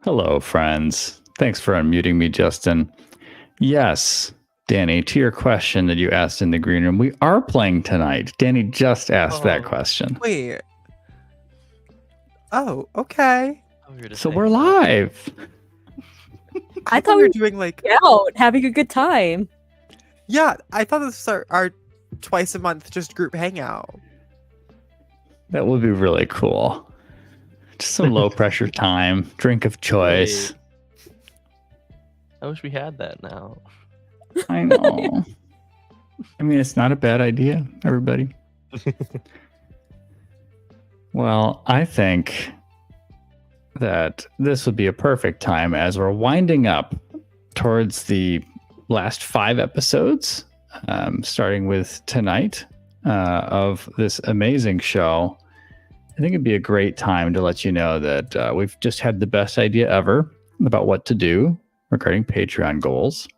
Hello, friends. Thanks for unmuting me, Justin. Yes, Danny, to your question that you asked in the green room, we are playing tonight. Danny just asked that question. Wait. Oh, okay. So we're live. I thought we were doing like out, having a good time. Yeah, I thought this was our twice a month just group hangout. That would be really cool. Just some low pressure time, drink of choice. I wish we had that now. I know. I mean, it's not a bad idea, everybody. Well, I think that this would be a perfect time as we're winding up towards the last 5 episodes, starting with tonight of this amazing show. I think it'd be a great time to let you know that we've just had the best idea ever about what to do regarding Patreon goals.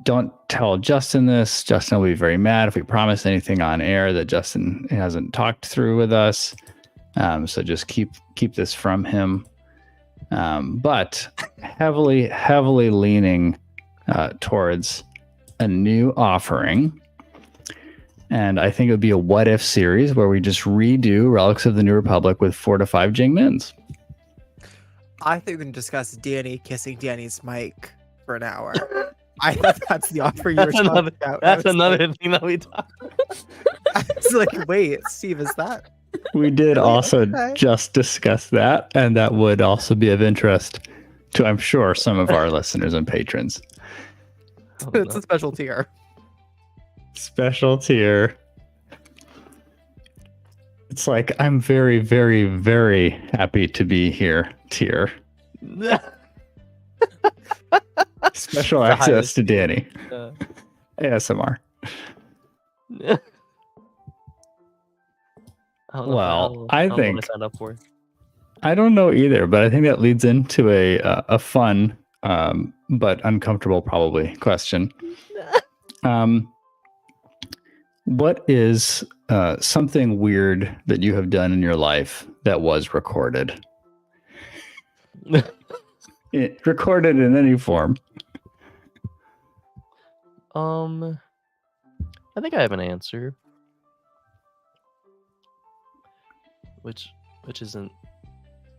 Don't tell Justin this. Justin will be very mad if we promise anything on air that Justin hasn't talked through with us. So just keep this from him. But heavily leaning towards a new offering. And I think it would be a what if series where we just redo Relics of the New Republic with 4 to 5 Jing Mins. I think we can discuss Danny kissing Danny's mic for an hour. I thought that's the offer you were talking about. That's another thing that we talked about. I was like, wait, Steve, is that? We did also just discuss that, and that would also be of interest to, I'm sure, some of our listeners and patrons. It's a special tier. Special tier. It's like, I'm very, very, very happy to be here tier. Special access to Danny. ASMR. Well, I think I signed up for. I don't know either, but I think that leads into a fun but uncomfortable probably question. What is something weird that you have done in your life that was recorded? Recorded in any form. I think I have an answer, which isn't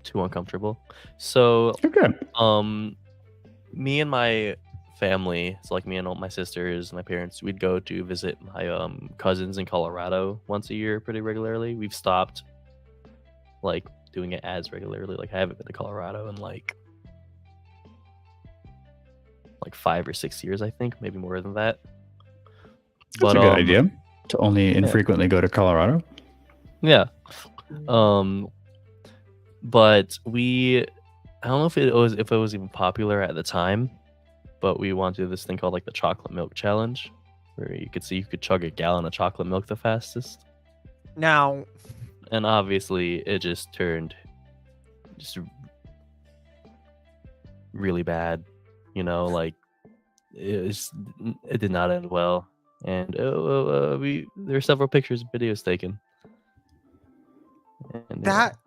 too uncomfortable. So, okay. Me and my family, so like me and all my sisters and my parents, we'd go to visit my cousins in Colorado once a year pretty regularly. We've stopped like doing it as regularly. Like I haven't been to Colorado in like 5 or 6 years, I think, maybe more than that. That's a good idea to only infrequently go to Colorado. Yeah. But I don't know if it was even popular at the time, but we wanted to do this thing called like the chocolate milk challenge, where you could chug a gallon of chocolate milk the fastest. Now, and obviously it just turned really bad, like it did not end well, and there were several pictures and videos taken. And, that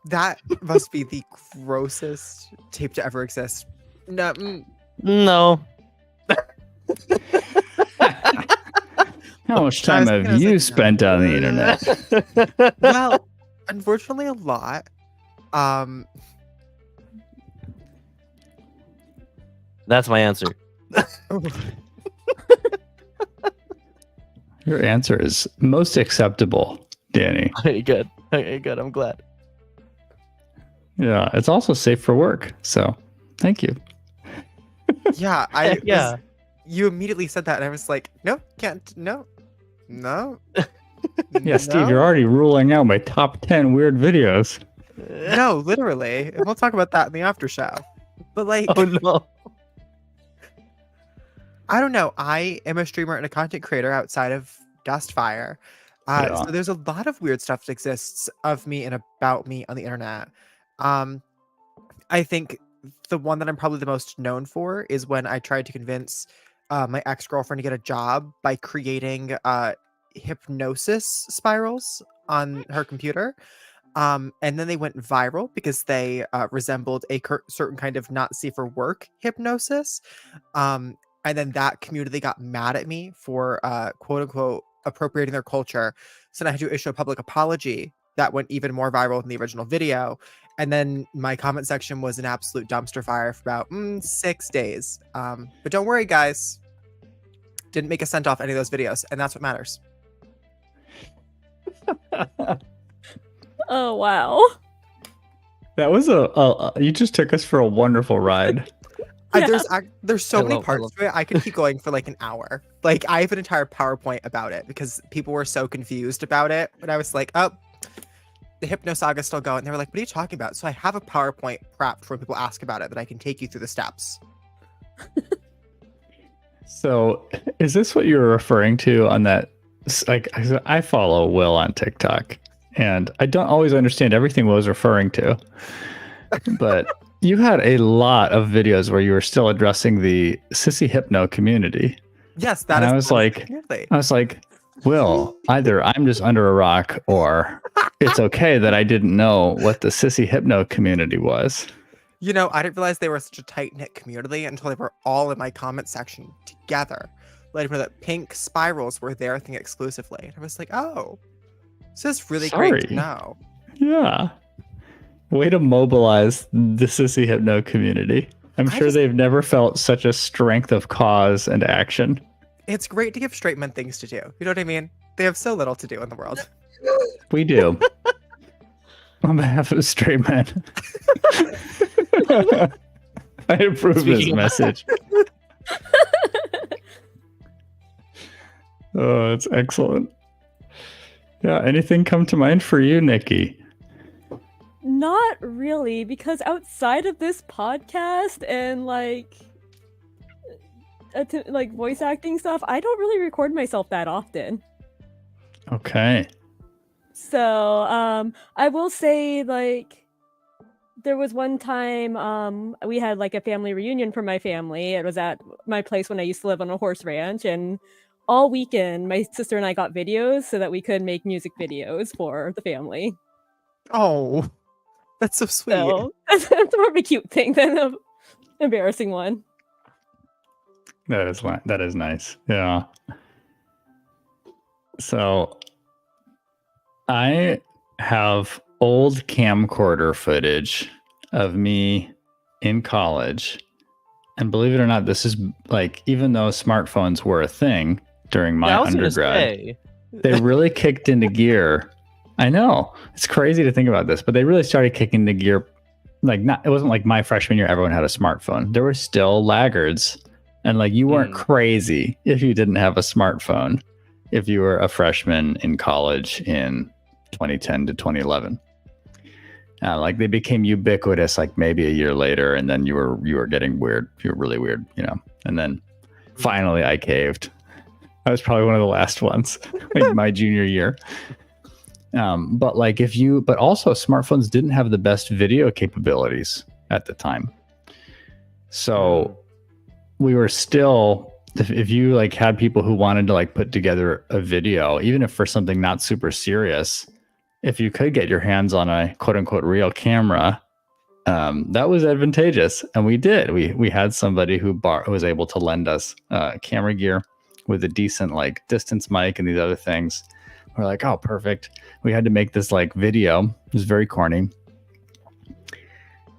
that must be the grossest tape to ever exist. No. How much time have you spent on the internet? Well, unfortunately, a lot. That's my answer. Your answer is most acceptable, Danny. Okay, good. I'm glad. Yeah, it's also safe for work. So, thank you. Yeah, yeah. You immediately said that, and I was like, no, can't, no. Yeah, Steve, you're already ruling out my top 10 weird videos. No, literally. And we'll talk about that in the after show. But like, oh no. I don't know. I am a streamer and a content creator outside of Dustfire. So there's a lot of weird stuff that exists of me and about me on the internet. I think the one that I'm probably the most known for is when I tried to convince my ex-girlfriend to get a job by creating hypnosis spirals on her computer. And then they went viral because they resembled a certain kind of not safe for work hypnosis. And then that community got mad at me for quote unquote appropriating their culture. So then I had to issue a public apology that went even more viral than the original video. And then my comment section was an absolute dumpster fire for about 6 days. But don't worry, guys. Didn't make a cent off any of those videos, and that's what matters. Oh, wow. That was you just took us for a wonderful ride. Yeah. There's so many I parts to it. I could keep going for like an hour. Like I have an entire PowerPoint about it because people were so confused about it. But I was like, oh, the Hypno Saga's still going. And they were like, what are you talking about? So I have a PowerPoint prepped for when people ask about it that I can take you through the steps. So is this what you were referring to on that? Like, I follow Will on TikTok, and I don't always understand everything Will was referring to, but you had a lot of videos where you were still addressing the sissy hypno community. Yes, And I was like, Will, either I'm just under a rock or it's okay that I didn't know what the sissy hypno community was. You know, I didn't realize they were such a tight-knit community until they were all in my comment section together. Let me know that pink spirals were their thing exclusively. And I was like, oh, this is really great to know. Yeah. Way to mobilize the sissy hypno community. I'm sure they've never felt such a strength of cause and action. It's great to give straight men things to do. You know what I mean? They have so little to do in the world. We do. On behalf of straight men. I approve this message. Oh, it's excellent. Yeah, anything come to mind for you, Nikki? Not really, because outside of this podcast and like voice acting stuff, I don't really record myself that often. Okay. So, I will say, like, there was one time we had like a family reunion for my family. It was at my place when I used to live on a horse ranch, and all weekend my sister and I got videos so that we could make music videos for the family. Oh, that's so sweet. So that's more of a cute thing than an embarrassing one. That is nice. Yeah. So I have old camcorder footage of me in college. And believe it or not, this is like, even though smartphones were a thing during my undergrad, they really kicked into gear. I know it's crazy to think about this, but they really started kicking into gear. Like, it wasn't like my freshman year, everyone had a smartphone. There were still laggards, and like, you weren't crazy if you didn't have a smartphone, if you were a freshman in college in 2010 to 2011. Like, they became ubiquitous like maybe a year later, and then you were getting weird. You were really weird, you know. And then finally I caved. I was probably one of the last ones, like my junior year. But also smartphones didn't have the best video capabilities at the time. So we were still, if you like had people who wanted to like put together a video, even if for something not super serious, if you could get your hands on a quote unquote real camera, that was advantageous. And we did. We had somebody who was able to lend us camera gear with a decent like distance mic and these other things. We're like, oh, perfect. We had to make this like video. It was very corny.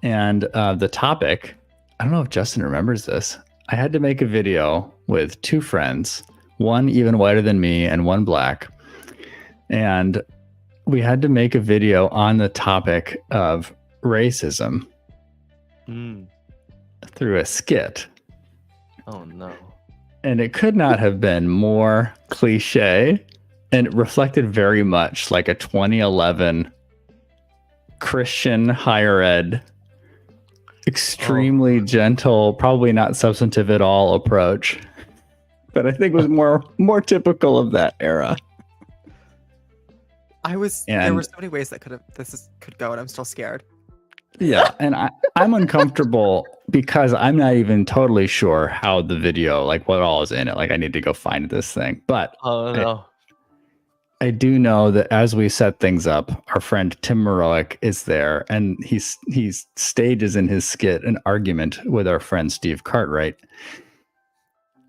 And the topic, I don't know if Justin remembers this. I had to make a video with two friends, one even whiter than me and one black. And we had to make a video on the topic of racism through a skit. Oh, no. And it could not have been more cliche, and it reflected very much like a 2011 Christian higher ed, extremely gentle, probably not substantive at all approach. But I think was more typical of that era. There were so many ways that could go, and I'm still scared. Yeah, and I'm uncomfortable because I'm not even totally sure how the video, like what all is in it. Like, I need to go find this thing. But I do know that as we set things up, our friend Tim Morellick is there, and he stages in his skit an argument with our friend Steve Cartwright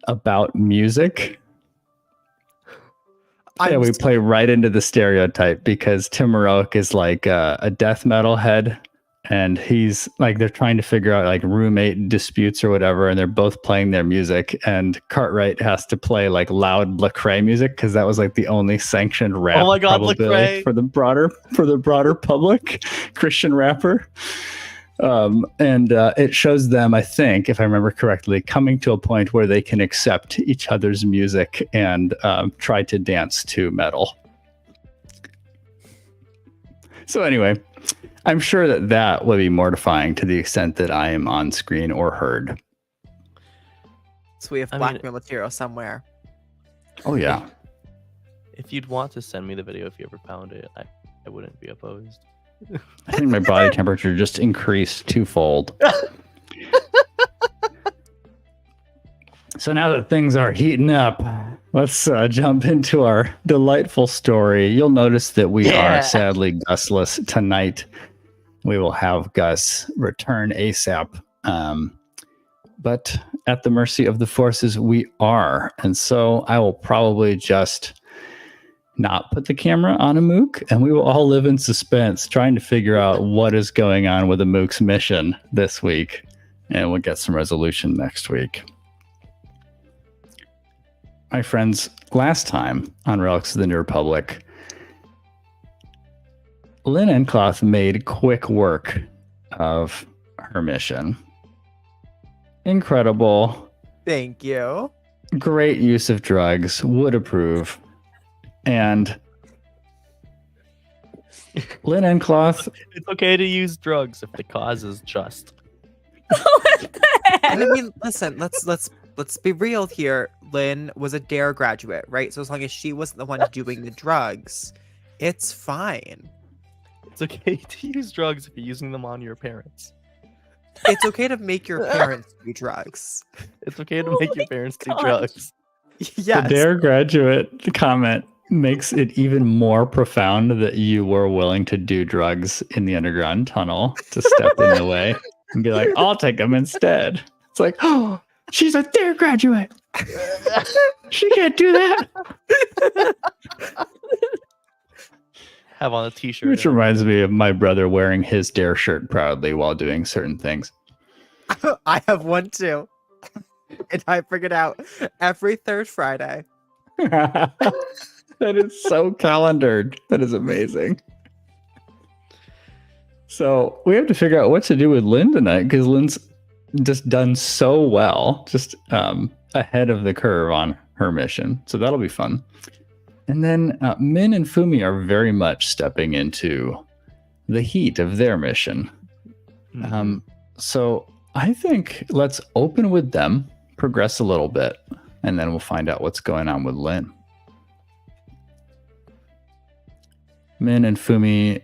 about music. Yeah, we play right into the stereotype because Tim Morellick is like a death metal head, and he's like, they're trying to figure out like roommate disputes or whatever, and they're both playing their music, and Cartwright has to play like loud Lecrae music because that was like the only sanctioned rap. Oh my God, probably Lecrae. for the broader public, Christian rapper. And it shows them, I think, if I remember correctly, coming to a point where they can accept each other's music and try to dance to metal. So anyway, I'm sure that would be mortifying to the extent that I am on screen or heard. So we have blackmail material somewhere. Oh, yeah. If you'd want to send me the video if you ever found it, I wouldn't be opposed. I think my body temperature just increased twofold. So now that things are heating up, let's jump into our delightful story. You'll notice that we are sadly Gusless tonight. We will have Gus return ASAP. But at the mercy of the forces, we are. And so I will probably just not put the camera on a mook, and we will all live in suspense trying to figure out what is going on with the mook's mission this week. And we'll get some resolution next week. My friends, last time on Relics of the New Republic, Lynn Encloth made quick work of her mission. Incredible. Thank you. Great use of drugs. Would approve. And Lynn Encloth. It's okay to use drugs if the cause is just. I mean, listen, let's be real here. Lynn was a DARE graduate, right? So as long as she wasn't the one doing the drugs, it's fine. It's okay to use drugs if you're using them on your parents. It's okay to make your parents do drugs. It's okay to make your parents do drugs. Yes. The DARE graduate comment makes it even more profound that you were willing to do drugs in the underground tunnel to step in the way and be like, I'll take them instead. It's like, oh, she's a DARE graduate. She can't do that. Have on a t-shirt. Which reminds me of my brother wearing his DARE shirt proudly while doing certain things. I have one too. And I bring it out every third Friday. That is so calendared. That is amazing. So we have to figure out what to do with Lynn tonight, because Lynn's just done so well, just ahead of the curve on her mission. So that'll be fun. And then Min and Fumi are very much stepping into the heat of their mission. Mm-hmm. So I think let's open with them, progress a little bit, and then we'll find out what's going on with Lynn. Min and Fumi,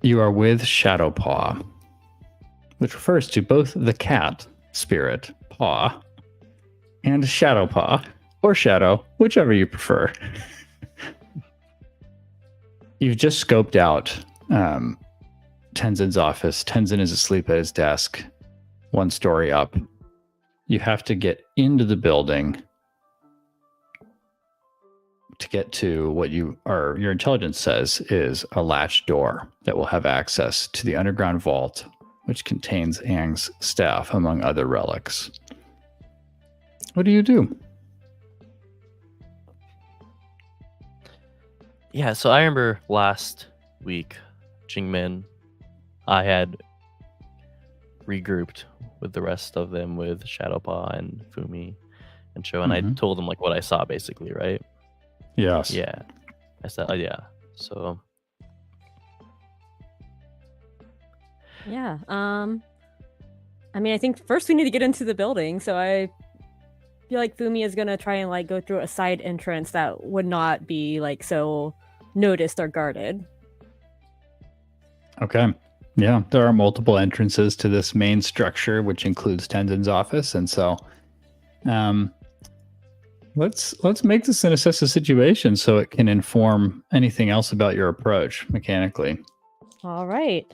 you are with Shadowpaw, which refers to both the cat spirit, Paw, and Shadowpaw, or Shadow, whichever you prefer. You've just scoped out Tenzin's office. Tenzin is asleep at his desk, one story up. You have to get into the building to get to what your intelligence says is a latch door that will have access to the underground vault, which contains Aang's staff, among other relics. What do you do? Yeah, so I remember last week, Jingmin, I had regrouped with the rest of them, with Shadowpaw and Fumi and Cho, and I told them like what I saw, basically, right? Yes. Yeah. I said, yeah. So. Yeah. I mean, I think first we need to get into the building. So I feel like Fumi is gonna try and like go through a side entrance that would not be like so noticed or guarded. Okay. Yeah, there are multiple entrances to this main structure, which includes Tenzin's office, and so Let's make this an assess the situation so it can inform anything else about your approach mechanically. All right.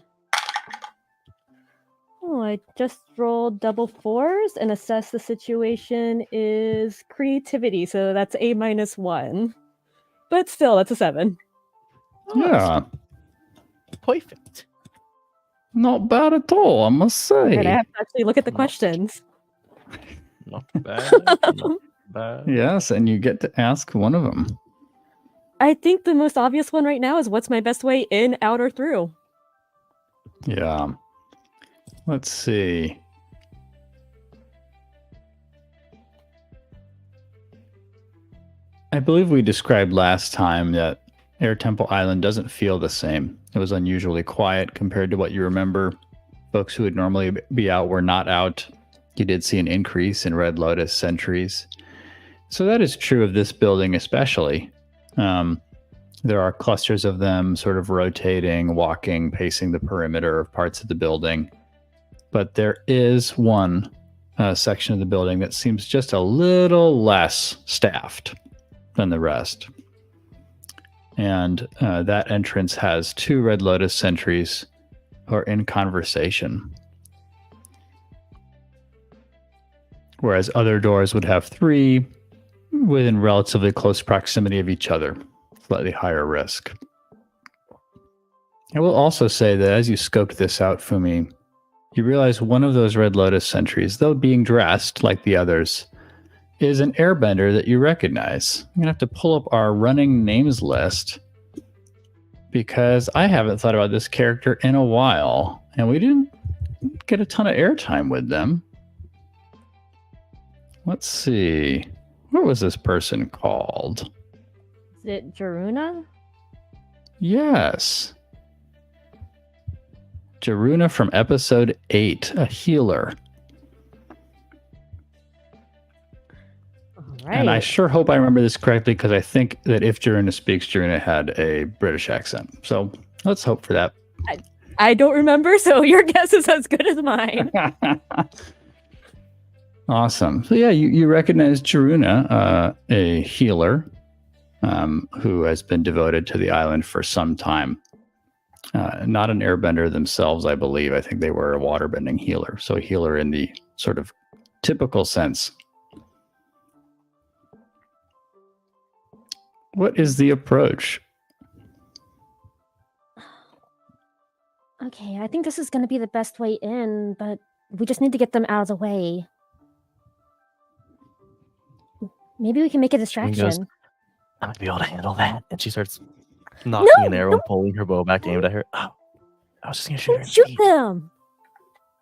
Oh, I just rolled double 4s, and assess the situation is creativity, so that's a -1. But still, that's a 7. Yeah, Perfect. not bad at all, I must say. And I have to actually look at the questions. Not bad. Not bad. Yes, and you get to ask one of them. I think the most obvious one right now is what's my best way in, out, or through? Yeah. Let's see. I believe we described last time that Air Temple Island doesn't feel the same. It was unusually quiet compared to what you remember. Folks who would normally be out were not out. You did see an increase in Red Lotus sentries. So that is true of this building especially. There are clusters of them sort of rotating, walking, pacing the perimeter of parts of the building. But there is one section of the building that seems just a little less staffed than the rest. And that entrance has 2 Red Lotus sentries who are in conversation. Whereas other doors would have 3 within relatively close proximity of each other, slightly higher risk. I will also say that as you scoped this out, Fumi, you realize one of those Red Lotus sentries, though being dressed like the others, is an airbender that you recognize. I'm going to have to pull up our running names list because I haven't thought about this character in a while, and we didn't get a ton of airtime with them. Let's see. What was this person called? Is it Jaruna? Yes. Jaruna from episode 8, a healer. Right. And I sure hope I remember this correctly because I think that if Jaruna speaks, Jaruna had a British accent. So let's hope for that. I don't remember, so your guess is as good as mine. Awesome. So yeah, you recognize Jaruna, a healer who has been devoted to the island for some time. Not an airbender themselves, I believe. I think they were a waterbending healer. So a healer in the sort of typical sense. What is the approach? Okay, I think this is going to be the best way in, but we just need to get them out of the way. Maybe we can make a distraction. I'm gonna be able to handle that. And she starts knocking an arrow and pulling her bow back aimed at her. Oh, I was just gonna shoot her in the Shoot feet. them!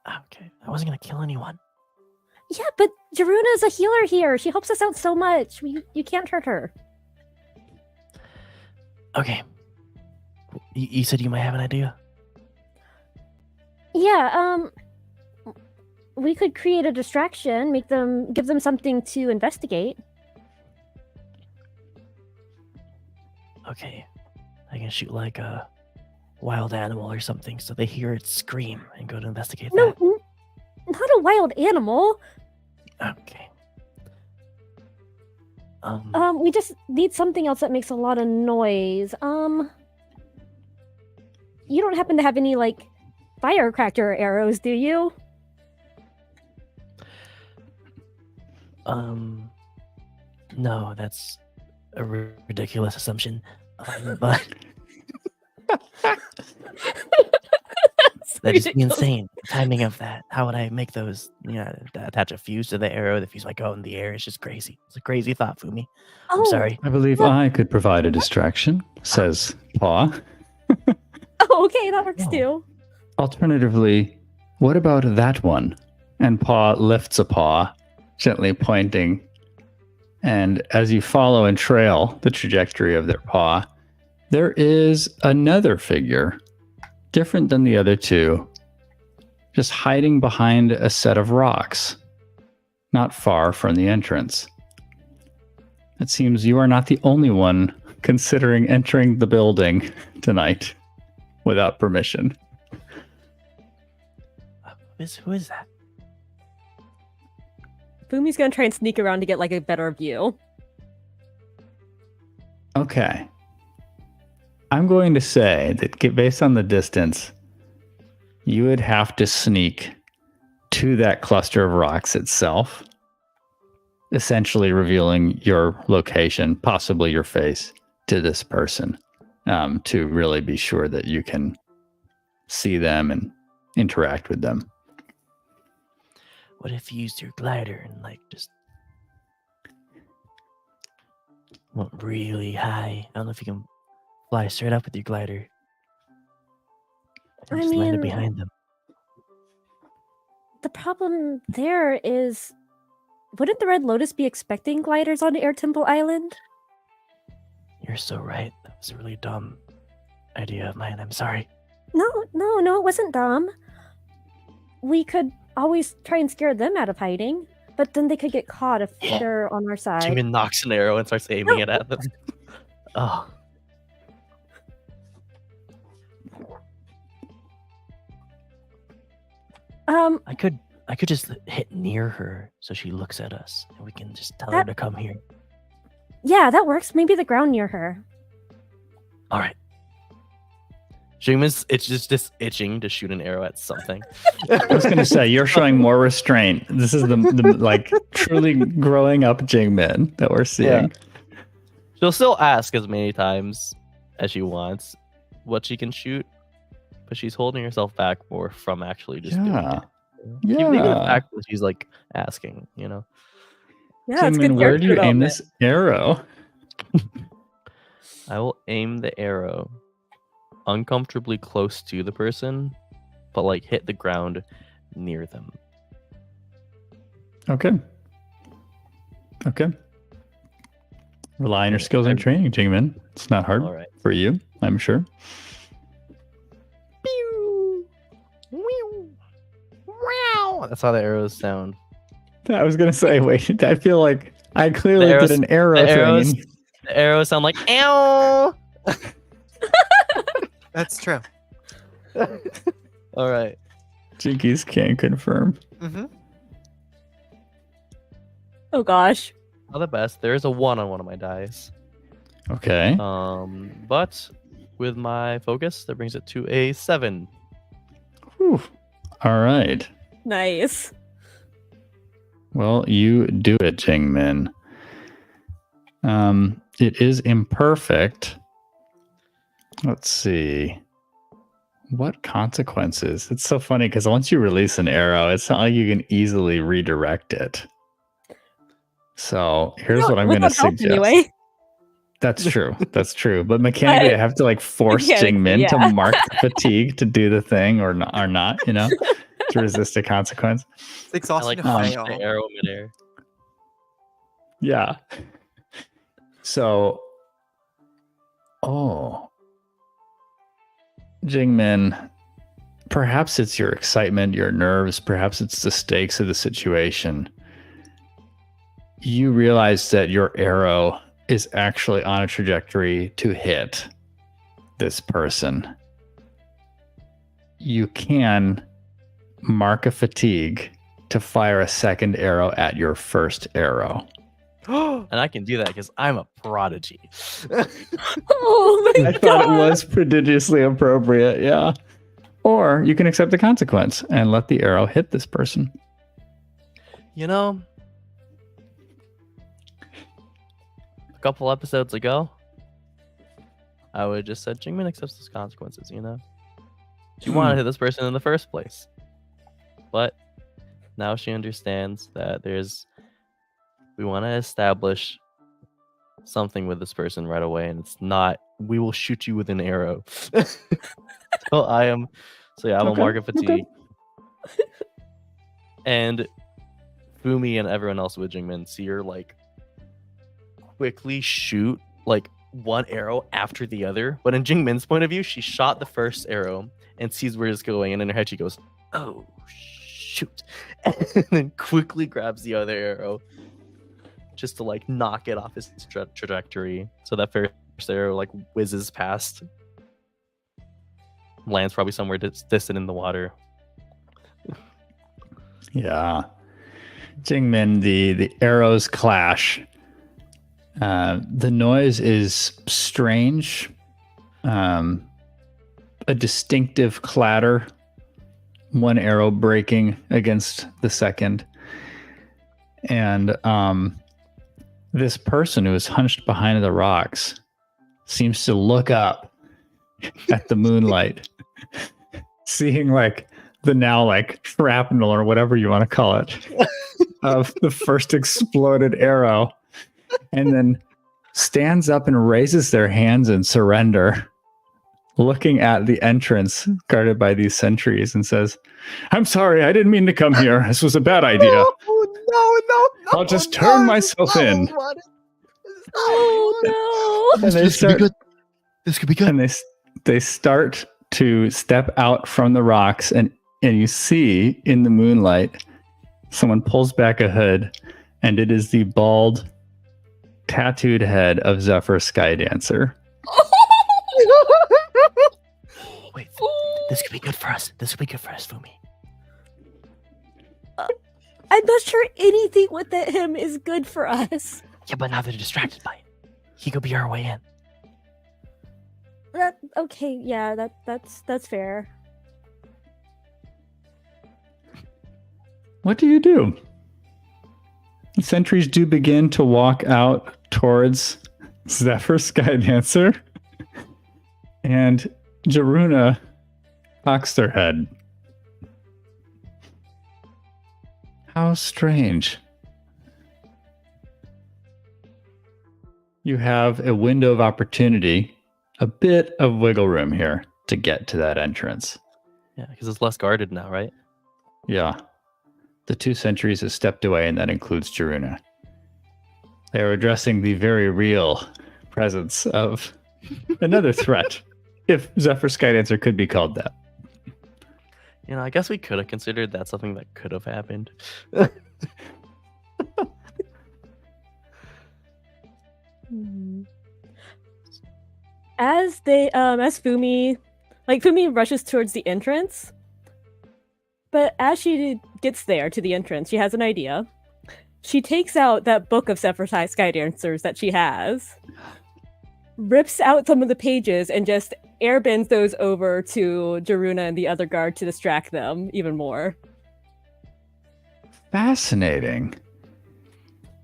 Oh, okay, I wasn't gonna kill anyone. Yeah, but Jaruna's a healer here. She helps us out so much. You can't hurt her. Okay. You said you might have an idea? Yeah, we could create a distraction, give them something to investigate. Okay. I can shoot like a wild animal or something so they hear it scream and go to investigate No, that. not a wild animal. Okay. We just need something else that makes a lot of noise. You don't happen to have any, like, firecracker arrows, do you? No, that's a ridiculous assumption. But that'd just be insane. The timing of that. How would I make those? Attach a fuse to the arrow. The fuse might go in the air. It's just crazy. It's a crazy thought, Fumi. I'm Oh, sorry. I believe I could provide a distraction, says Paw. Oh, okay, that works No. too. Alternatively, what about that one? And Paw lifts a paw, gently pointing. And as you follow and trail the trajectory of their paw, there is another figure, different than the other two, just hiding behind a set of rocks, not far from the entrance. It seems you are not the only one considering entering the building tonight without permission. Who is that? Fumi's gonna try and sneak around to get like a better view. Okay. I'm going to say that based on the distance, you would have to sneak to that cluster of rocks itself, essentially revealing your location, possibly your face, to this person, to really be sure that you can see them and interact with them. What if you used your glider and like just went really high? I don't know if you can fly straight up with your glider. And I just landed mean- behind them. The problem there is, wouldn't the Red Lotus be expecting gliders on Air Temple Island? You're so right. That was a really dumb idea of mine. I'm sorry. No, it wasn't dumb. We could always try and scare them out of hiding, but then they could get caught if they're on our side. Jimin knocks an arrow and starts aiming it at them. Oh. I could just hit near her so she looks at us and we can just tell her to come here. Yeah, that works. Maybe the ground near her. All right. Jingmin's it's just itching to shoot an arrow at something. I was going to say, you're showing more restraint. This is the like truly growing up Jingmin that we're seeing. She'll still ask as many times as she wants what she can shoot, but she's holding herself back more from actually just doing it. Even the fact that she's like asking, you know. Yeah, it's Jingmin, good where do you character aim development. this arrow? I will aim the arrow uncomfortably close to the person, but like hit the ground near them. Okay. Rely on your skills and training, Jingmin. It's not hard All right. for you, I'm sure. Wow. That's how the arrows sound. I was going to say, wait, I feel like I clearly arrows- did an arrow the arrows- thing. The arrows sound like ow. That's true. All right. Jinkies can confirm. Mm-hmm. Oh gosh. Not the best. There is a 1 on one of my dice. Okay. But with my focus, that brings it to a 7. Whew. All right. Nice. Well, you do it, Jingmin. It is imperfect. Let's see. What consequences? It's so funny because once you release an arrow, it's not like you can easily redirect it. So here's what I'm going to Without help suggest. anyway. That's true. That's true. But mechanically, I have to like force Mechanically, Jingmin to yeah. mark the fatigue to do the thing or not, you know, to resist a consequence. It's I exhausting like to punch fail. the arrow midair. Yeah. So, Jingmin, perhaps it's your excitement, your nerves, perhaps it's the stakes of the situation. You realize that your arrow is actually on a trajectory to hit this person. You can mark a fatigue to fire a second arrow at your first arrow. And I can do that because I'm a prodigy. Oh my I god. thought it was prodigiously appropriate, yeah. Or you can accept the consequence and let the arrow hit this person. You know, a couple episodes ago, I would have just said Jingmin accepts those consequences, you know? She wanted to hit this person in the first place. But now she understands that we want to establish something with this person right away, and it's not, we will shoot you with an arrow. I'm a Okay, mark of fatigue. And Fumi and everyone else with Jingmin see her like quickly shoot like one arrow after the other. But in Jingmin's point of view, she shot the first arrow and sees where it's going, and in her head she goes, "Oh shoot!" and then quickly grabs the other arrow just to like knock it off his trajectory. So that first arrow like whizzes past, lands probably somewhere distant in the water. Yeah. Jingmin, the arrows clash The noise is strange, a distinctive clatter, one arrow breaking against the second. And this person who is hunched behind the rocks seems to look up at the moonlight, seeing like the now like shrapnel or whatever you want to call it of the first exploded arrow, and then stands up and raises their hands in surrender, looking at the entrance guarded by these sentries, and says, "I'm sorry, I didn't mean to come here. This was a bad idea. No. I'll just turn myself in." Oh no! And they This could be start, good. This could be good. and they start to step out from the rocks, and you see in the moonlight, someone pulls back a hood, and it is the bald, tattooed head of Zephyr Skydancer. Wait, this could be good for us. This could be good for us, Fumi. I'm not sure anything with him is good for us. Yeah, but now they're distracted by it. He could be our way in. Okay, yeah, that's fair. What do you do? The sentries do begin to walk out towards Zephyr Skydancer, and Jaruna cocks their head. How strange. You have a window of opportunity, a bit of wiggle room here to get to that entrance. Yeah, because it's less guarded now, right? Yeah. The two sentries have stepped away, and that includes Jaruna. They are addressing the very real presence of another threat, if Zephyr Skydancer could be called that. You know, I guess we could have considered that something that could have happened. As Fumi rushes towards the entrance, but as she gets there to the entrance, she has an idea. She takes out that book of Zephyr Skydancers that she has, rips out some of the pages, and just airbends those over to Jaruna and the other guard to distract them even more. Fascinating.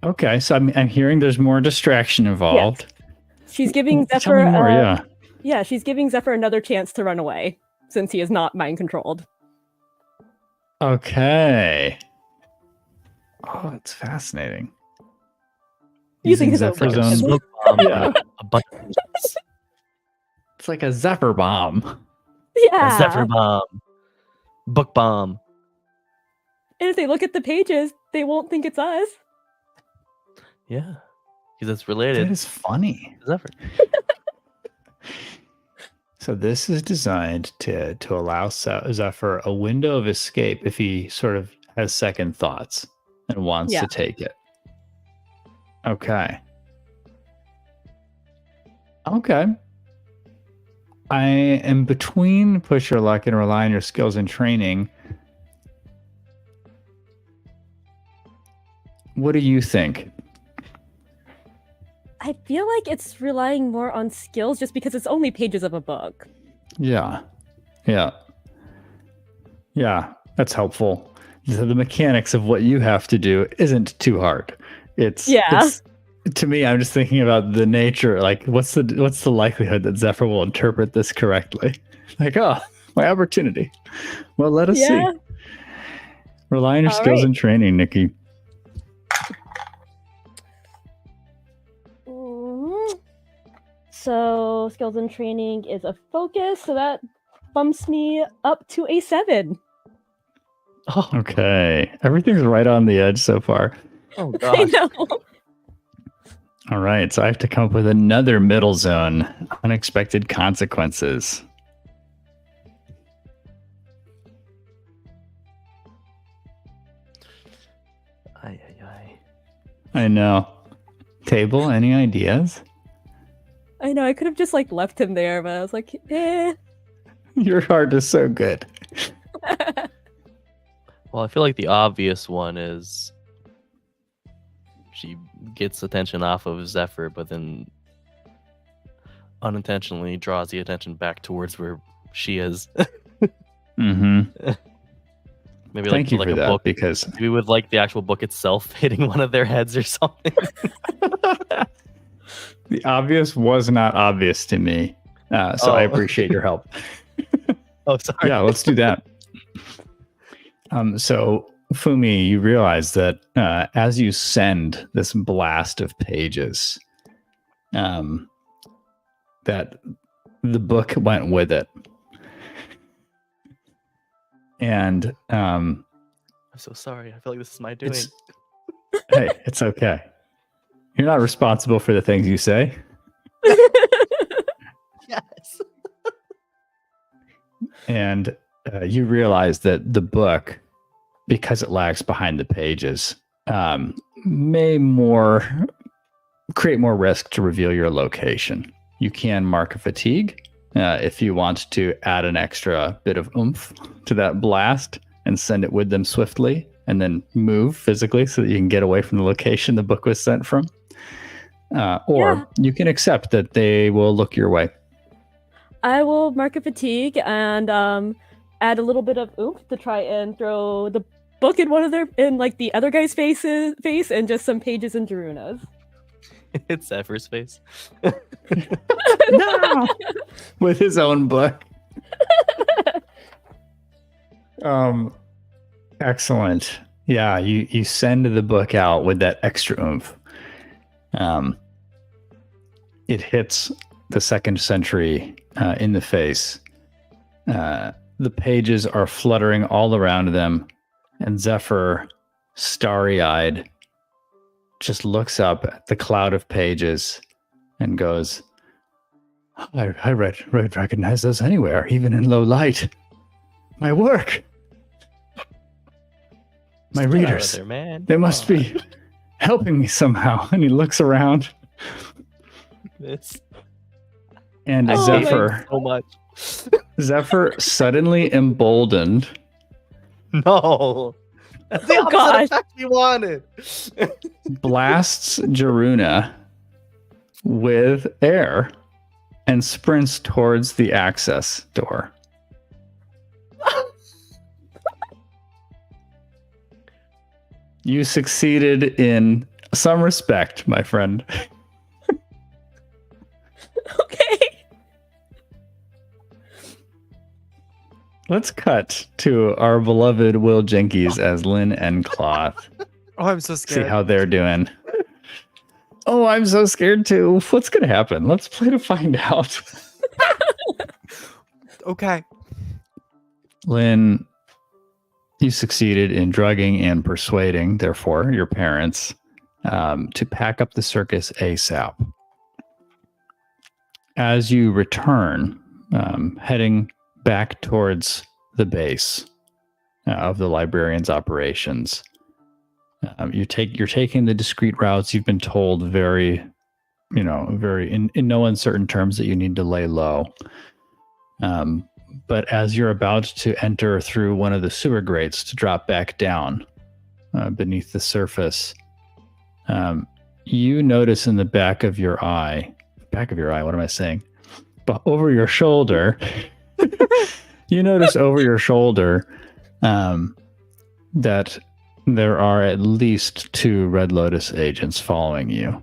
Okay, so I'm hearing there's more distraction involved. Yes. She's giving Tell Zephyr me more, yeah. she's giving Zephyr another chance to run away, since he is not mind controlled. Okay. Oh, it's fascinating. Using his own Zephyr's weapons. own- Yeah. A bunch of It's like a Zephyr bomb. Yeah. Zephyr bomb. Book bomb. And if they look at the pages, they won't think it's us. Yeah. Because it's That related is funny. to Zephyr. So this is designed to allow Zephyr a window of escape if he sort of has second thoughts and wants Yeah. to take it. Okay. I am between push your luck and rely on your skills and training. What do you think? I feel like it's relying more on skills just because it's only pages of a book. Yeah, that's helpful. So the mechanics of what you have to do isn't too hard. It's to me, I'm just thinking about the nature. Like, what's the likelihood that Zephyr will interpret this correctly? Like, oh, my opportunity. Well, let us see. Rely on your All skills right. and training, Nikki. So skills and training is a focus, so that bumps me up to a 7. Oh, Okay, everything's right on the edge so far. oh I gosh. know. All right, so I have to come up with another middle zone. Unexpected consequences. Ay. I know. Table, any ideas? I know. I could have just left him there, but I was like, eh. Your heart is so good. Well, I feel like the obvious one is she gets attention off of Zephyr, but then unintentionally draws the attention back towards where she is. Mm-hmm. Maybe Thank you like for a that, book, because maybe with like the actual book itself hitting one of their heads or something. the obvious was not obvious to me. So I appreciate your help. Oh, sorry. Yeah, let's do that. So Fumi, you realize that as you send this blast of pages, that the book went with it. And I'm so sorry. I feel like this is my doing. Hey, it's okay. You're not responsible for the things you say. Yes. And you realize that the book, because it lags behind the pages, may create more risk to reveal your location. You can mark a fatigue if you want to add an extra bit of oomph to that blast and send it with them swiftly, and then move physically so that you can get away from the location the book was sent from. Or you can accept that they will look your way. I will mark a fatigue and add a little bit of oomph to try and throw the book in like the other guy's face and just some pages in Daruna's. It's Zephyr's face. No! With his own book. Excellent. Yeah, you send the book out with that extra oomph. It hits the second sentry in the face. The pages are fluttering all around them, and Zephyr, starry-eyed, just looks up at the cloud of pages and goes, I recognize those anywhere, even in low light. My work. My readers. There, man. They must be helping me somehow. And he looks around. And Zephyr, so much. Zephyr, suddenly emboldened, No. That's the opposite gosh. effect we wanted. blasts Jaruna with air and sprints towards the access door. You succeeded in some respect, my friend. Okay. Let's cut to our beloved Will Jenkins as Lynn and Cloth. Oh, I'm so See scared. how they're doing. Oh, I'm so scared too. What's going to happen? Let's play to find out. Okay. Lynn, you succeeded in drugging and persuading, therefore, your parents to pack up the circus ASAP. As you return, heading back towards the base of the librarian's operations, you're taking the discrete routes you've been told very in no uncertain terms that you need to lay low. But as you're about to enter through one of the sewer grates to drop back down beneath the surface, you notice in the back of your eye, what am I saying? But over your shoulder, you notice over your shoulder that there are at least 2 Red Lotus agents following you.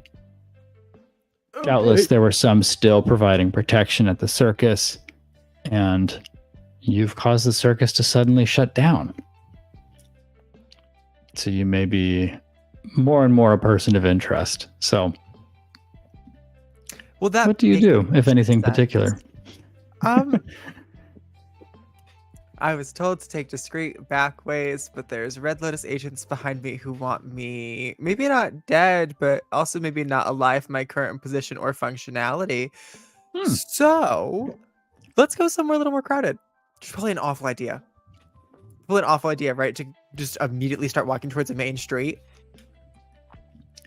Doubtless there were some still providing protection at the circus, and you've caused the circus to suddenly shut down. So you may be more and more a person of interest. So Well, that what do you do, if anything particular? I was told to take discreet back ways, but there's Red Lotus agents behind me who want me maybe not dead, but also maybe not alive in my current position or functionality. So let's go somewhere a little more crowded. It's probably an awful idea. Probably an awful idea, right? To just immediately start walking towards a main street.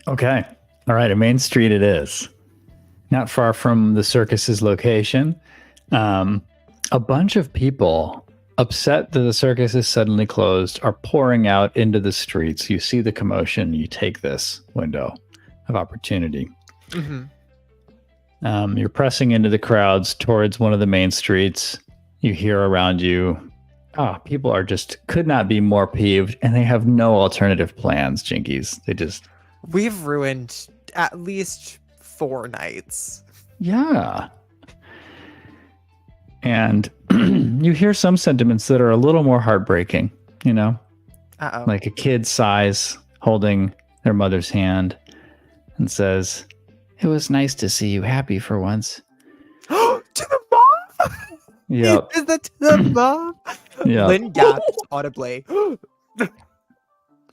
Okay. All right. A main street it is. Not far from the circus's location. A bunch of people, upset that the circus is suddenly closed, are pouring out into the streets. You see the commotion. You take this window. of opportunity. Mm-hmm. You're pressing into the crowds towards one of the main streets. You hear around you, people are could not be more peeved, and they have no alternative plans, Jinkies. We've ruined at least 4 nights. Yeah. And you hear some sentiments that are a little more heartbreaking, Uh-oh. like a kid sighs, holding their mother's hand, and says, "It was nice to see you happy for once." To the mom? Yep. Is that to the mom? Yeah. Lynn gasped audibly.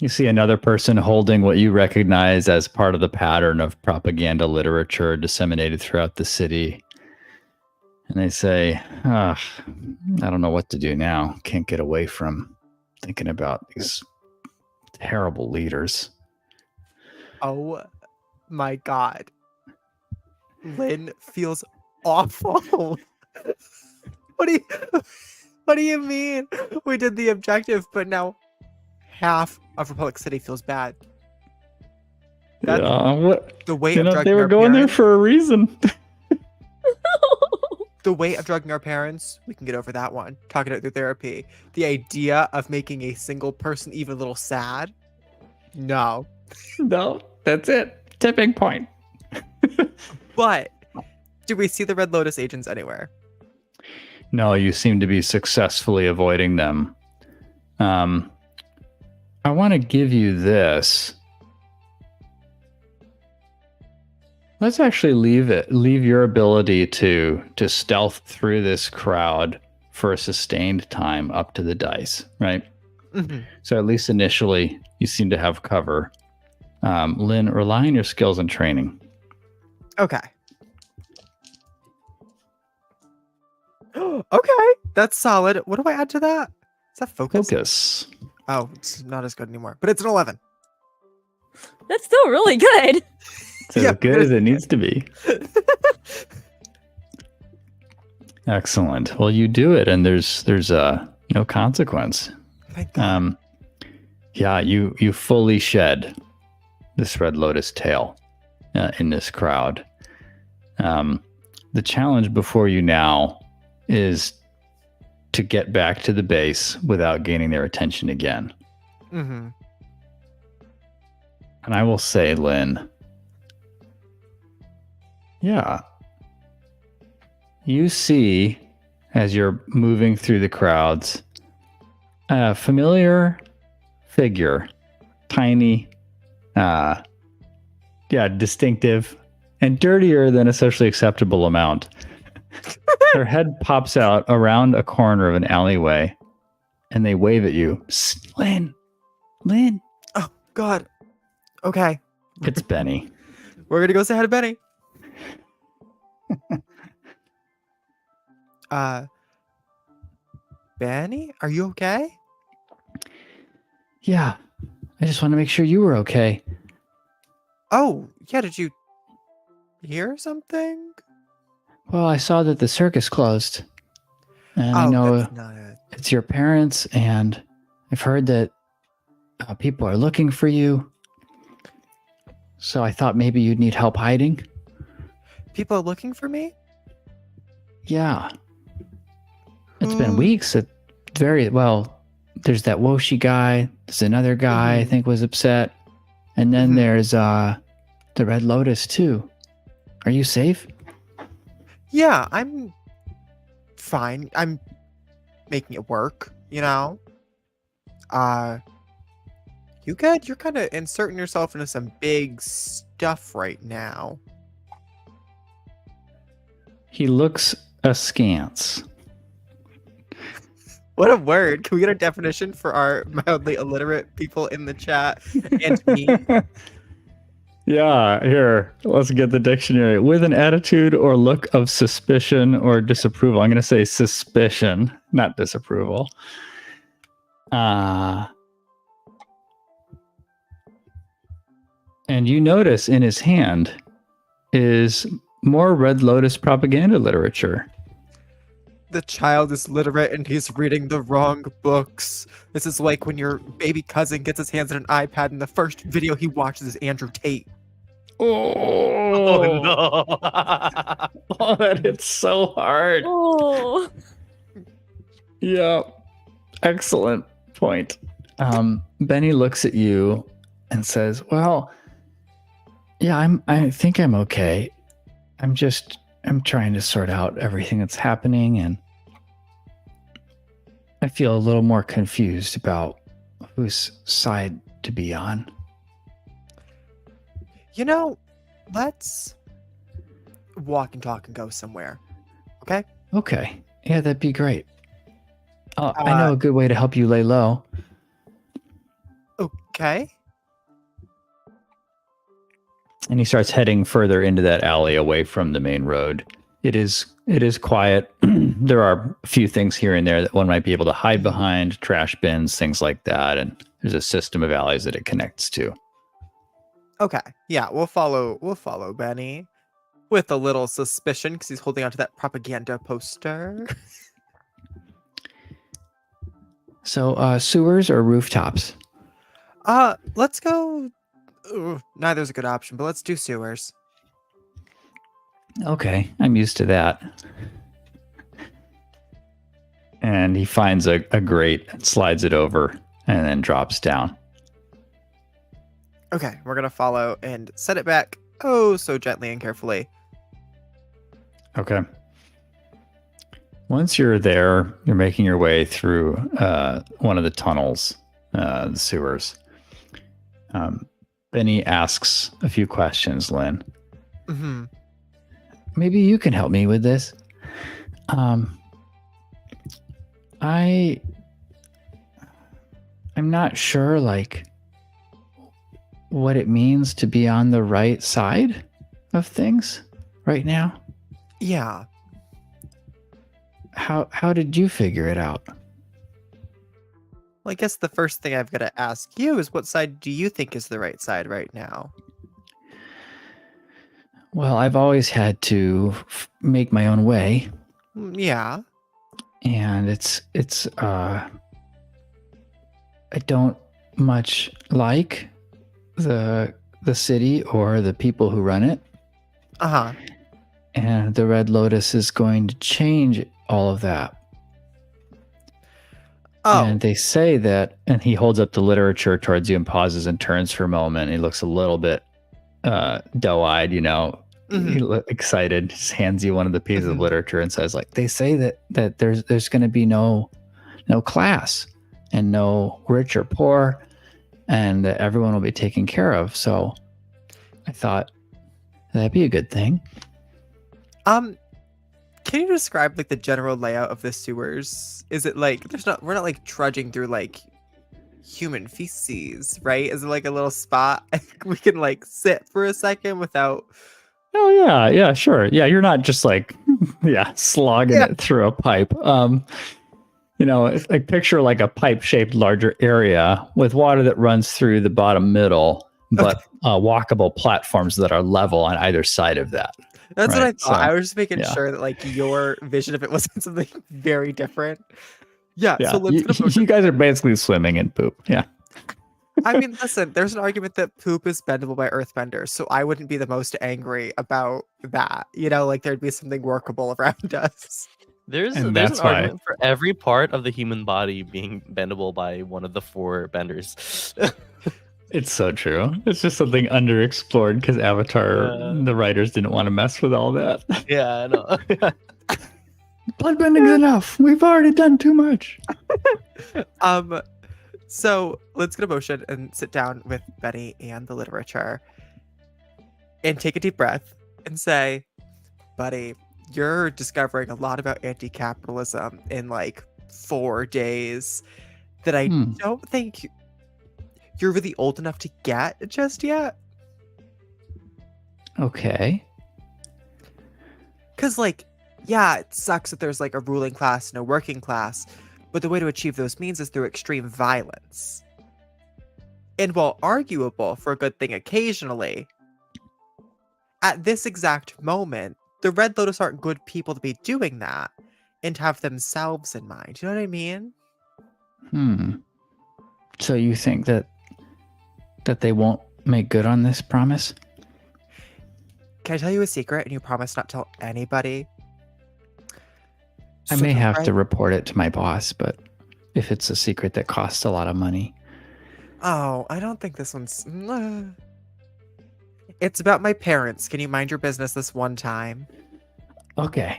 You see another person holding what you recognize as part of the pattern of propaganda literature disseminated throughout the city. And they say, I don't know what to do now. Can't get away from thinking about these terrible leaders. Oh my God. Lynn feels awful. What do you mean? We did the objective, but now half of Republic City feels bad. That's the weight of drugging they were our going parents. there for a reason. The weight of drugging our parents, we can get over that one. Talking it through therapy. The idea of making a single person even a little sad? No. No, that's it. Tipping point. But do we see the Red Lotus agents anywhere? No, you seem to be successfully avoiding them. I want to give you this. Let's actually leave your ability to stealth through this crowd for a sustained time up to the dice, right? Mm-hmm. So at least initially, you seem to have cover. Lynn, rely on your skills and training. Okay. Okay, that's solid. What do I add to that? Is that focus? Focus. Oh, it's not as good anymore, but it's an 11. That's still really good. It's as good as it needs to be. Excellent. Well, you do it, and there's no consequence. Thank God. Yeah, you fully shed this Red Lotus tail in this crowd. The challenge before you now is to get back to the base without gaining their attention again. Mm-hmm. And I will say, Lynn, yeah, you see, as you're moving through the crowds, a familiar figure, tiny, distinctive, and dirtier than a socially acceptable amount. Her head pops out around a corner of an alleyway, and they wave at you. Lynn. Oh, God. Okay. It's Benny. We're going to go say hi to Benny. Benny, are you okay? Yeah. I just want to make sure you were okay. Oh, yeah, did you hear something? Well, I saw that the circus closed. And I know that's not it. it's your parents, and I've heard that people are looking for you. So I thought maybe you'd need help hiding. People are looking for me? Yeah. It's been weeks. There's that Woshi guy. There's another guy I think was upset. And then there's the Red Lotus too. Are you safe? Yeah, I'm fine. I'm making it work, you know? You good? You're kind of inserting yourself into some big stuff right now. He looks askance. What a word. Can we get a definition for our mildly illiterate people in the chat and me? Yeah, here, let's get the dictionary. With an attitude or look of suspicion or disapproval. I'm going to say suspicion, not disapproval. And you notice in his hand is more Red Lotus propaganda literature. The child is literate and he's reading the wrong books. This is like when your baby cousin gets his hands on an iPad and the first video he watches is Andrew Tate. Oh Oh, no! oh, that hits so hard. Oh. Yeah. Excellent point. Benny looks at you and says, "Well, yeah, I think I'm okay. I'm trying to sort out everything that's happening, and I feel a little more confused about whose side to be on." You know, let's walk and talk and go somewhere. Okay? Okay. Yeah, that'd be great. Oh, I know a good way to help you lay low. Okay. And he starts heading further into that alley away from the main road. It is quiet. There are a few things here and there that one might be able to hide behind, trash bins, things like that. And there's a system of alleys that it connects to. Okay. Yeah, we'll follow Benny with a little suspicion because he's holding onto that propaganda poster. So sewers or rooftops? Let's go. Neither's a good option, but let's do sewers. Okay, I'm used to that. And he finds a grate, slides it over, and then drops down. Okay, we're gonna follow and set it back oh so gently and carefully. Okay. Once you're there, you're making your way through one of the tunnels, the sewers. Benny asks a few questions, Lynn. Mm-hmm. Maybe you can help me with this. I'm not sure, like, what it means to be on the right side of things right now. Yeah. How did you figure it out? Well, I guess the first thing I've got to ask you is what side do you think is the right side right now? Well, I've always had to make my own way, Yeah. and it's I don't much like the city or the people who run it. Uh-huh. And the Red Lotus is going to change all of that. Oh. And they say that, and he holds up the literature towards you and pauses and turns for a moment. And he looks a little bit doe-eyed, you know, he excited, just hands you one of the pieces of literature and says, like, they say that there's going to be no class and no rich or poor, and that everyone will be taken care of. So I thought that'd be a good thing. Can you describe like the general layout of the sewers? Is it like we're not like trudging through like human feces, right? Is it like a little spot we can like sit for a second without? Oh yeah, sure. Yeah, you're not just like slogging it through a pipe. You know, it's like picture like a pipe-shaped larger area with water that runs through the bottom middle, but walkable platforms that are level on either side of that. That's what I thought. So, I was just making sure that like your vision of it wasn't something very different. Yeah. So you guys are basically swimming in poop. Yeah. I mean, listen, there's an argument that poop is bendable by earthbenders, so I wouldn't be the most angry about that. You know, like there'd be something workable around us. There's an argument for every part of the human body being bendable by one of the four benders. It's so true. It's just something underexplored because Avatar, the writers didn't want to mess with all that. Yeah, I know. Bloodbending's enough. We've already done too much. So let's get a motion and sit down with Benny and the literature and take a deep breath and say, buddy, you're discovering a lot about anti-capitalism in like 4 days that I don't think you're really old enough to get just yet. Okay. Because like, yeah, it sucks that there's like a ruling class and a working class, but the way to achieve those means is through extreme violence. And while arguable for a good thing occasionally, at this exact moment, the Red Lotus aren't good people to be doing that and have themselves in mind. You know what I mean? So you think that they won't make good on this promise? Can I tell you a secret and you promise not to tell anybody? I So may the have to red- report it to my boss, but if it's a secret that costs a lot of money. Oh, I don't think this one's. It's about my parents. Can you mind your business this one time? Okay.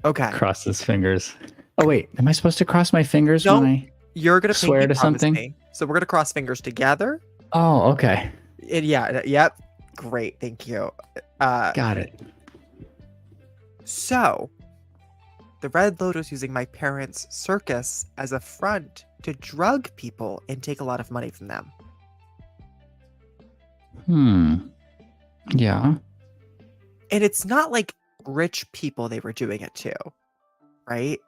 Okay. Cross his fingers. Oh, wait. Am I supposed to cross my fingers No. when I You're gonna swear pinky to promise something? me. So we're gonna cross fingers together. Oh, okay. Yep. Great, thank you. Got it. So, the Red Lotus using my parents' circus as a front to drug people and take a lot of money from them. Yeah. And it's not like rich people they were doing it to, right?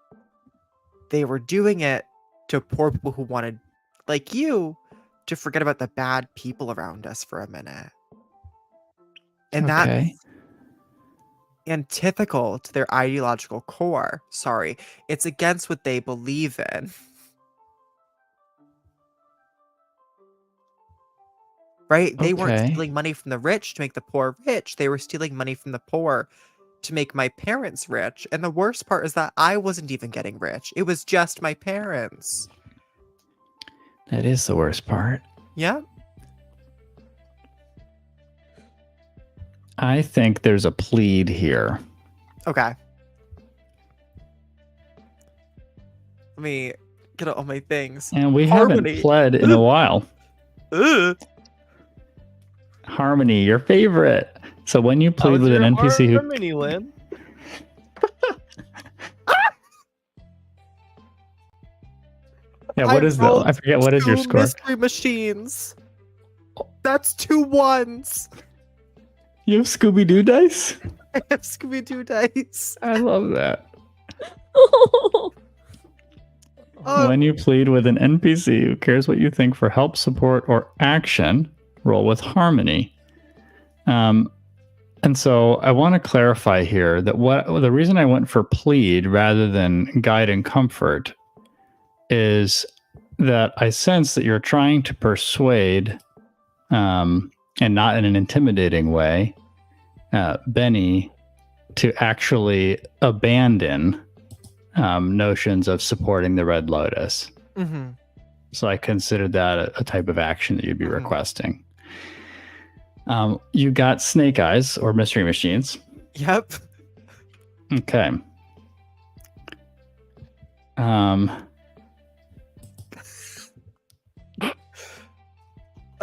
They were doing it to poor people who wanted, like you, to forget about the bad people around us for a minute. And Okay. that's antithetical to their ideological core. Sorry, it's against what they believe in. Right? They weren't Okay. stealing money from the rich to make the poor rich. They were stealing money from the poor to make my parents rich. And the worst part is that I wasn't even getting rich. It was just my parents. That is the worst part. Yeah. I think there's a plead here. Okay. Let me get out all my things. And we Harmony. haven't pled in a while. Ugh. Harmony, your favorite. So when you plead with an NPC who Harmony, Lynn? Yeah, what I is rolled I forget what is your 2 score. mystery machines. That's 2 1s. You have Scooby-Doo dice? I have Scooby-Doo dice. I love that. Oh, When you plead with an NPC who cares what you think for help, support, or action, roll with Harmony. And so I want to clarify here that the reason I went for plead rather than guide and comfort is that I sense that you're trying to persuade, and not in an intimidating way, Benny to actually abandon notions of supporting the Red Lotus. mm-hmm. So I considered that a type of action that you'd be Mhm. requesting. You got snake eyes or mystery machines. Yep. Okay.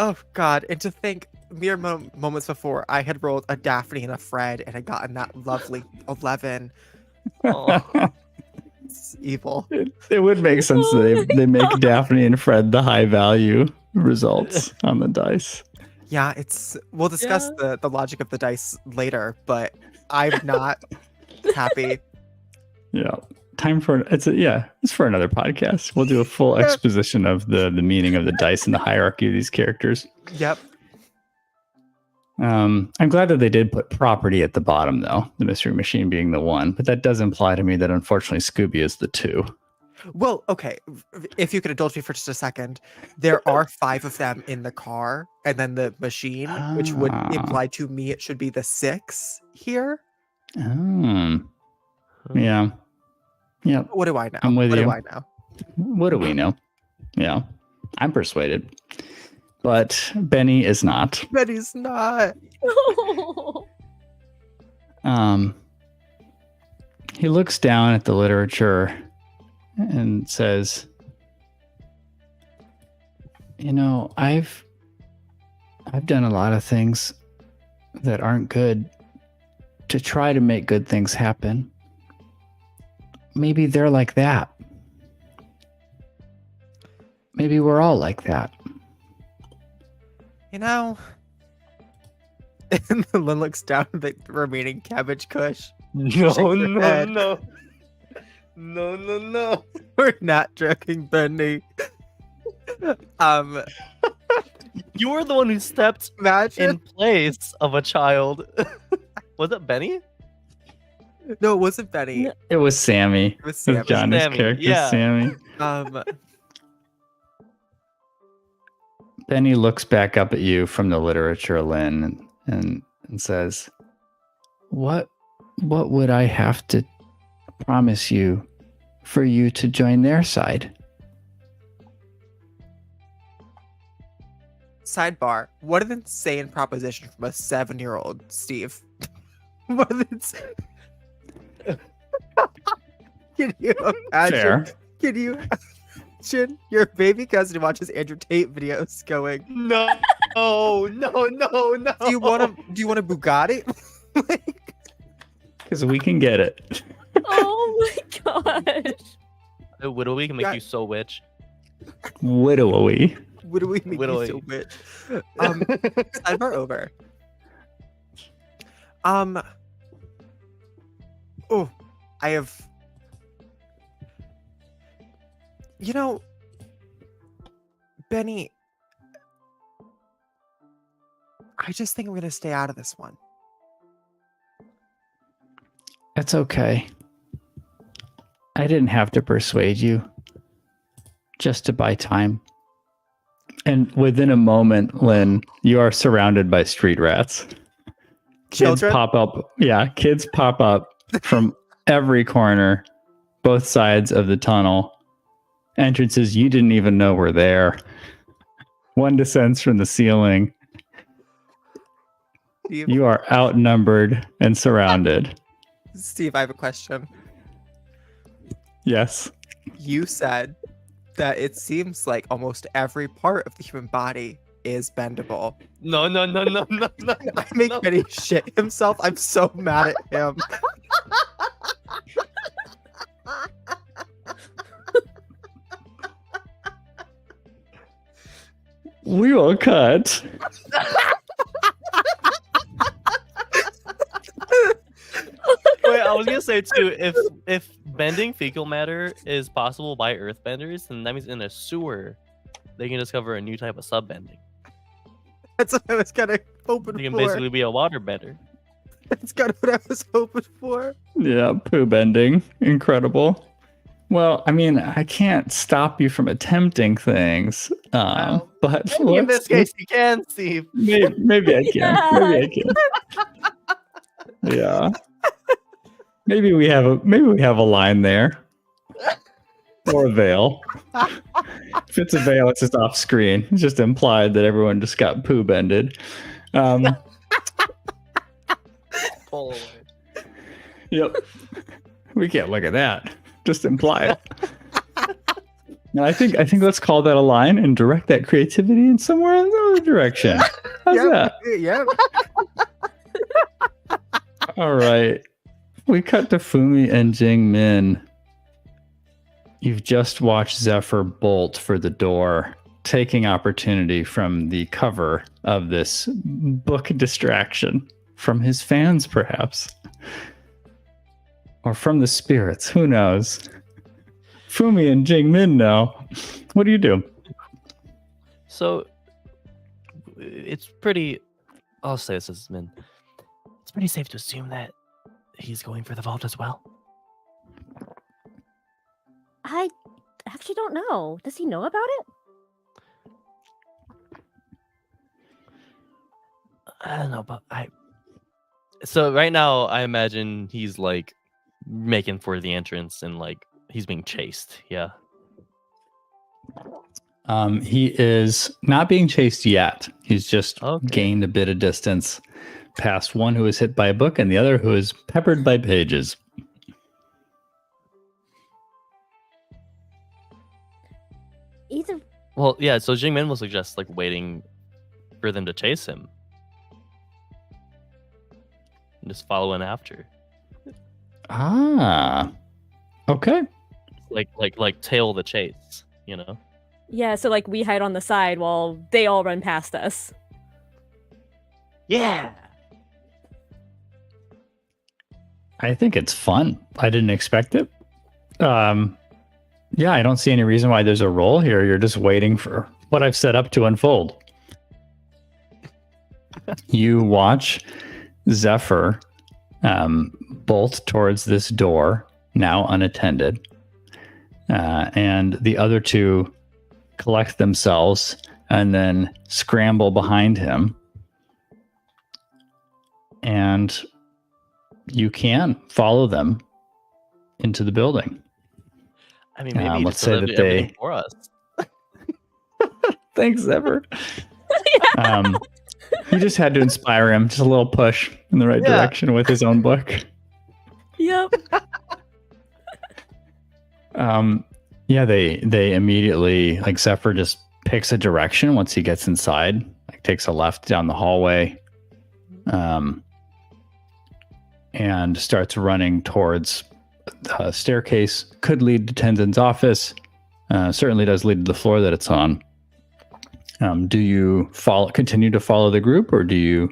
Oh God! And to think, mere moments before, I had rolled a Daphne and a Fred, and had gotten that lovely 11. Oh. It's evil. It would make sense that they make Daphne and Fred the high value results on the dice. Yeah, we'll discuss the logic of the dice later, but I'm not happy. Yeah. Time for it's for another podcast. We'll do a full exposition of the meaning of the dice and the hierarchy of these characters. Yep. I'm glad that they did put property at the bottom, though, the mystery machine being the 1, but that does imply to me that unfortunately Scooby is the 2. Well, okay. If you could indulge me for just a second, there are 5 of them in the car, and then the machine, which would imply to me it should be the 6 here. Yeah. Yep. What do I know? I'm with what you. do I know? What do we know? Yeah. I'm persuaded. But Benny is not. Betty's not. He looks down at the literature and says, I've done a lot of things that aren't good to try to make good things happen. Maybe they're like that. Maybe we're all like that. And Lynn looks down at the remaining cabbage kush. No, Shake your head. no. No. We're not joking, Benny. You were the one who stepped Imagine. in place of a child. Was it Benny? No, it wasn't Benny. No. It was Sammy. It was It was Sam. Johnny's Sammy, character, yeah. Sammy. Benny looks back up at you from the literature, Lynn, and says, What would I have to promise you for you to join their side? Sidebar: what an insane proposition from a 7-year-old, Steve. What an insane... Can you imagine? Fair. Can you imagine your baby cousin watches Andrew Tate videos going, No, no. do you want a Bugatti? Like, Because we can get it. Oh my gosh. A widowy can make Yeah. you so witch. Widowy. what do we make you so Whittling. rich? Sidebar over. Oh, I have. You know, Benny, I just think I'm gonna stay out of this one. It's okay. I didn't have to persuade you. Just to buy time. And within a moment, Lynn, you are surrounded by street rats. Kids Children? pop up. Yeah, kids pop up from every corner, both sides of the tunnel. Entrances you didn't even know were there. One descends from the ceiling. Steve, You are outnumbered and surrounded. Steve, I have a question. Yes. You said that it seems like almost every part of the human body is bendable. No. I make no. Benny shit himself. I'm so mad at him. We will cut. Wait, I was gonna say too, if bending fecal matter is possible by earthbenders, then that means in a sewer they can discover a new type of subbending. That's what I was kind of hoping They can for. basically be a waterbender. That's kind of what I was hoping for. Yeah, poo bending. Incredible. Well, I mean, I can't stop you from attempting things. Well, But Maybe in let's- this case, you can, Steve. maybe I can. Maybe I can. Yeah. Maybe we have a line there. Or a veil. If it's a veil, it's just off screen. It's just implied that everyone just got poo bended. Polaroid. Yep. We can't look at that. Just imply it. No, I think let's call that a line and direct that creativity in somewhere in another direction. How's that? Yeah. All right. We cut to Fumi and Jing Min. You've just watched Zephyr bolt for the door, taking opportunity from the cover of this book distraction. From his fans, perhaps. Or from the spirits, who knows? Fumi and Jing Min know. What do you do? So it's pretty. I'll say this as Min. It's pretty safe to assume that he's going for the vault as well. I actually don't know. Does he know about it? I don't know, but So right now, I imagine he's like making for the entrance and like he's being chased. Yeah. He is not being chased yet. He's just Okay. gained a bit of distance past one who is hit by a book and the other who is peppered by pages. Either Well, yeah. So Jingmin will suggest like waiting for them to chase him, and just following after, Ah. Okay. like tail the chase. You know. Yeah, so like we hide on the side while they all run past us. Yeah. I think it's fun. I didn't expect it. Yeah, I don't see any reason why there's a role here. You're just waiting for what I've set up to unfold. You watch Zephyr bolt towards this door, now unattended. And the other two collect themselves and then scramble behind him. And you can follow them into the building. I mean, maybe let's just say let them that do everything for us. Thanks, Zephyr. You just had to inspire him, just a little push in the right direction with his own book. Yep. They immediately, like, Zephyr just picks a direction once he gets inside, like takes a left down the hallway, and starts running towards the staircase. Could lead to Tenzin's office. Certainly does lead to the floor that it's on. Do you continue to follow the group, or do you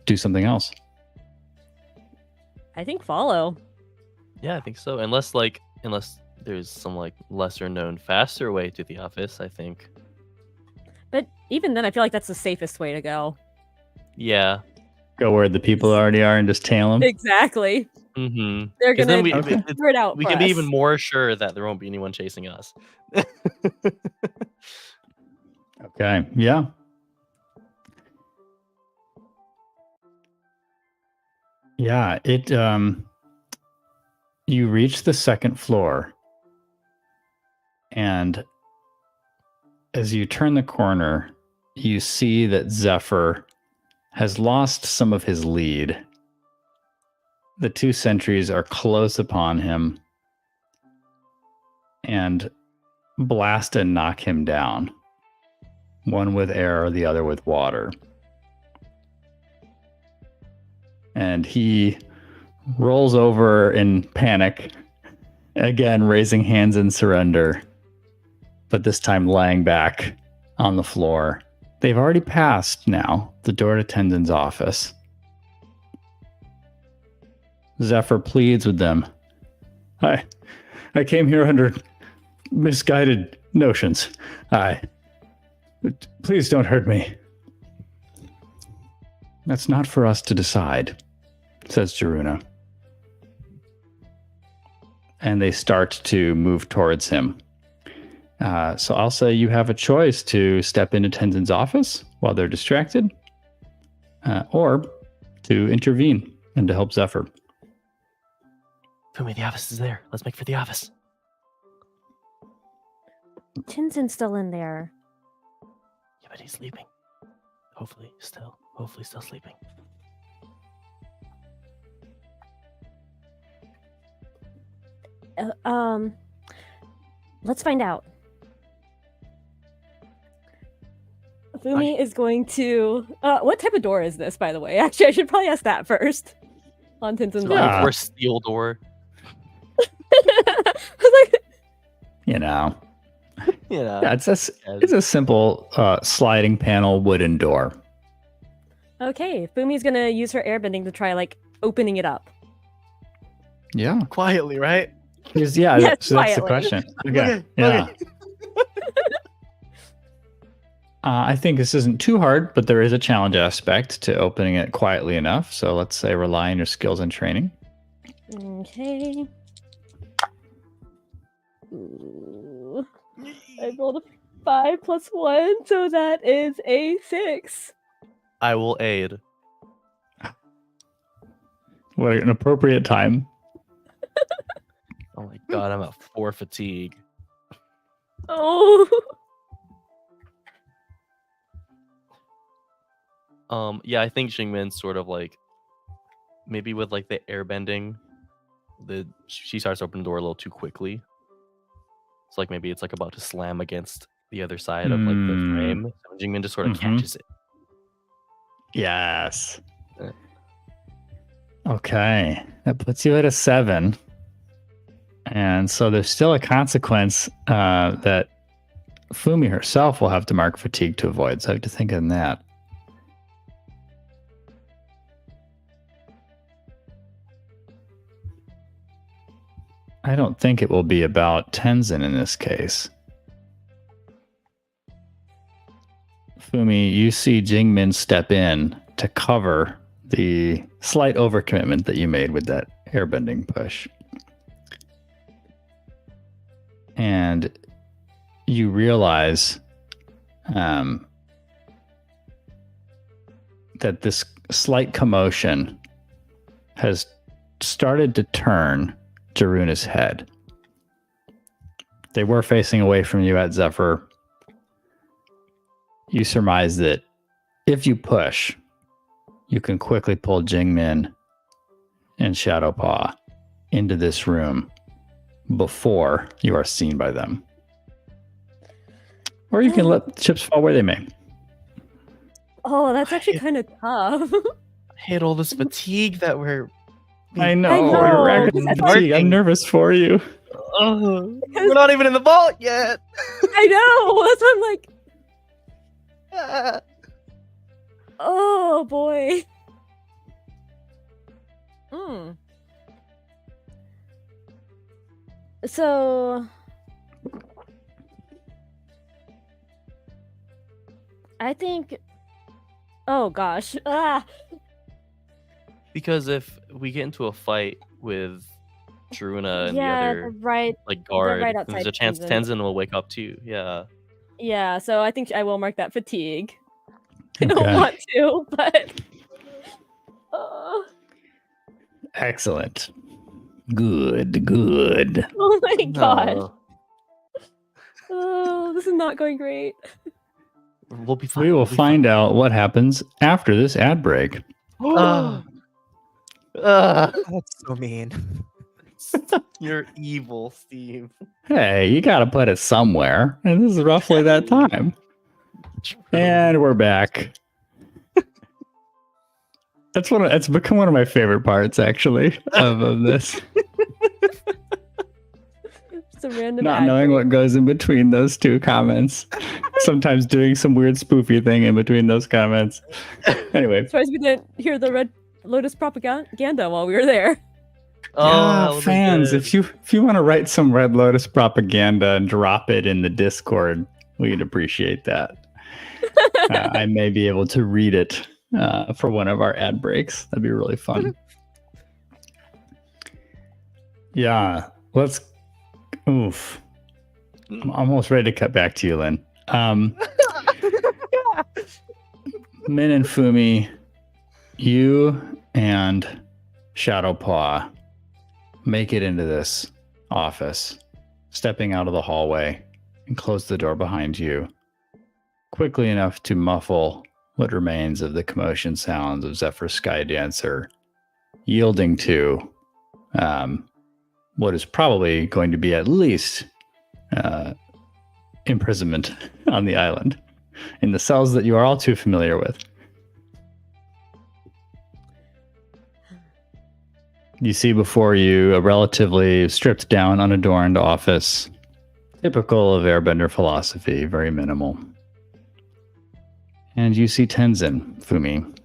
do something else? I think follow. Yeah, I think so. Unless there's some like lesser known, faster way to the office, I think. But even then, I feel like that's the safest way to go. Yeah. Go where the people already are and just tail them? Exactly. Mm-hmm. They're going to figure it out We for can be us. even more sure that there won't be anyone chasing us. Okay, yeah. Yeah, you reach the second floor, and as you turn the corner, you see that Zephyr has lost some of his lead. The two sentries are close upon him and blast and knock him down. One with air, the other with water. And he rolls over in panic, again raising hands in surrender, but this time laying back on the floor. They've already passed now the door to Tenzin's office. Zephyr pleads with them. I came here under misguided notions. Please don't hurt me. That's not for us to decide, says Jaruna. And they start to move towards him. So I'll say you have a choice to step into Tenzin's office while they're distracted, or to intervene and to help Zephyr. Fumi, the office is there. Let's make for the office. Tenzin's still in there. Yeah, but he's sleeping. Hopefully still sleeping. Let's find out. Fumi is going to... what type of door is this, by the way? Actually, I should probably ask that first. On Tenzin's Yeah. Or steel door. I was like, Yeah, Yeah. it's a simple sliding panel wooden door. okay, Fumi's going to use her airbending to try, like, opening it up. Yeah. Quietly, right? Yes, So that's the quietly. question. Okay. Okay, Yeah. okay. I think this isn't too hard, but there is a challenge aspect to opening it quietly enough. So let's say rely on your skills and training. Okay. Ooh. I rolled a 5 plus 1, so that is a 6. I will aid. What an appropriate time. Oh my god, I'm at 4 fatigue. Oh. Yeah, I think Xingmin's sort of like maybe with like the airbending, she starts to open the door a little too quickly. It's like maybe it's like about to slam against the other side of like the frame. So Xingmin just sort of catches it. Yes. Okay. That puts you at a 7. And so there's still a consequence that Fumi herself will have to mark fatigue to avoid. So I have to think on that. I don't think it will be about Tenzin in this case. Fumi, you see Xingmin step in to cover the slight overcommitment that you made with that airbending push. And you realize that this slight commotion has started to turn Jaruna's head. They were facing away from you at Zephyr. You surmise that if you push, you can quickly pull Jingmin and Shadowpaw into this room before you are seen by them. Or you can let the chips fall where they may. Oh, that's actually kind of tough. I hate all this fatigue that we're. I know. I know. You're racking It's fatigue. I'm nervous for you. We're not even in the vault yet. I know. That's why I'm like, oh boy. So I think, oh gosh. Because if we get into a fight with Druna and Yeah, the other right. like guard, right then there's outside a chance Tenzin. Tenzin will wake up too. Yeah. Yeah, so I think I will mark that fatigue. I don't Okay. want to, but Excellent. Good. oh my gosh. No. Oh, this is not going great. We'll be fine. We will we'll be find out what happens after this ad break. fine. That's so mean. You're evil, Steve. Hey, you got to put it somewhere. And this is roughly that time. And we're back. It's become one of my favorite parts, actually, of this. Just a random Not ad knowing break. what goes in between those two comments. Sometimes doing some weird spoofy thing in between those comments. Anyway. Surprised we didn't hear the Red Lotus propaganda while we were there. Yeah, that would've been fans, good. if you want to write some Red Lotus propaganda and drop it in the Discord, we'd appreciate that. I may be able to read it for one of our ad breaks. That'd be really fun. Yeah, let's. Oof. I'm almost ready to cut back to you, Lynn. Min and Fumi, you and Shadowpaw make it into this office, stepping out of the hallway and close the door behind you quickly enough to muffle what remains of the commotion sounds of Zephyr Skydancer, yielding to what is probably going to be at least imprisonment on the island in the cells that you are all too familiar with. You see before you a relatively stripped down, unadorned office, typical of Airbender philosophy, very minimal. And you see Tenzin, Fumi,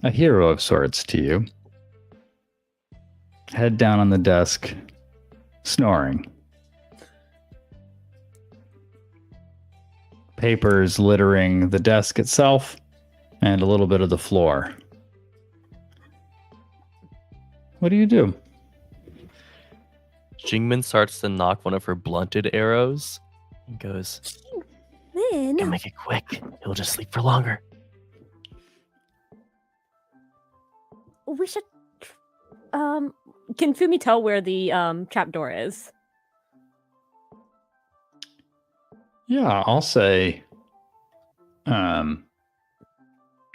a hero of sorts to you, head down on the desk, snoring. Papers littering the desk itself and a little bit of the floor. What do you do? Jingmin starts to knock one of her blunted arrows and goes, Min, Can make it quick. He'll just sleep for longer. we should. Can Fumi tell where the trapdoor is? Yeah, I'll say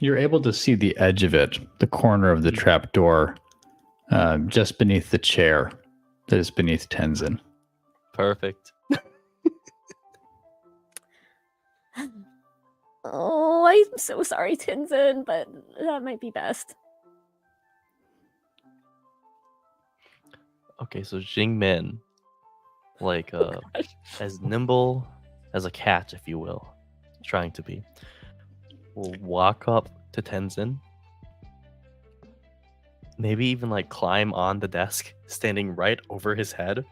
you're able to see the edge of it, the corner of the trapdoor, just beneath the chair that is beneath Tenzin. perfect. Oh, I'm so sorry, Tenzin, but that might be best. Okay, so Jingmin, like as nimble as a cat, if you will, trying to be, will walk up to Tenzin. Maybe even like climb on the desk, standing right over his head,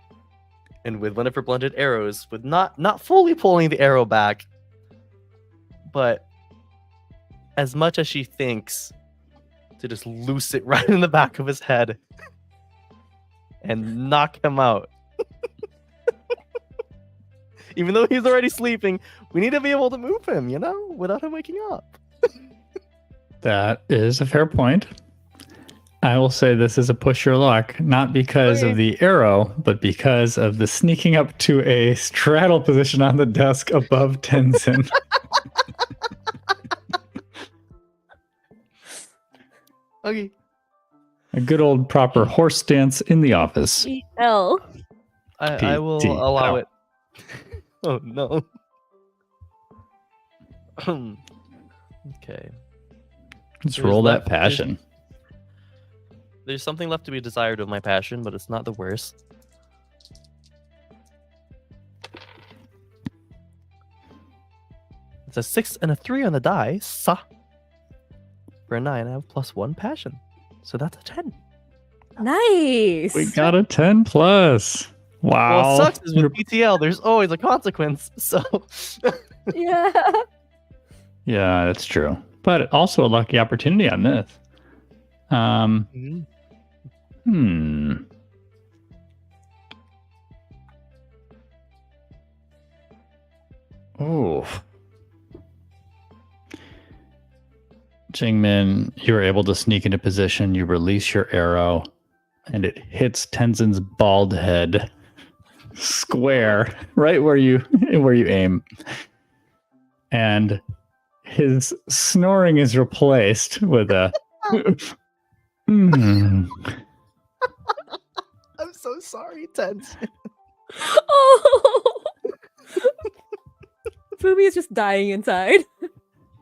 and with one of her blunted arrows, with not fully pulling the arrow back, but as much as she thinks, to just loose it right in the back of his head and knock him out. Even though he's already sleeping, we need to be able to move him, without him waking up. That is a fair point. I will say this is a push your luck, not because of the arrow, but because of the sneaking up to a straddle position on the desk above Tenzin. Okay. A good old proper horse stance in the office. L. I will PT. allow Oh. it. Oh no. Okay. Let's There's roll left- that passion. There's something left to be desired of my passion, but it's not the worst. It's a 6 and a 3 on the die. For a 9, I have +1 passion. So that's a 10. Nice. We got a 10 plus. Wow. Well, what sucks is with PTL, there's always a consequence. So Yeah. Yeah, that's true. But also a lucky opportunity on this. Oh. Jingmin, you're able to sneak into position. You release your arrow, and it hits Tenzin's bald head square, right where you aim. And his snoring is replaced with a. I'm so sorry, Tens. Oh. Fumi is just dying inside.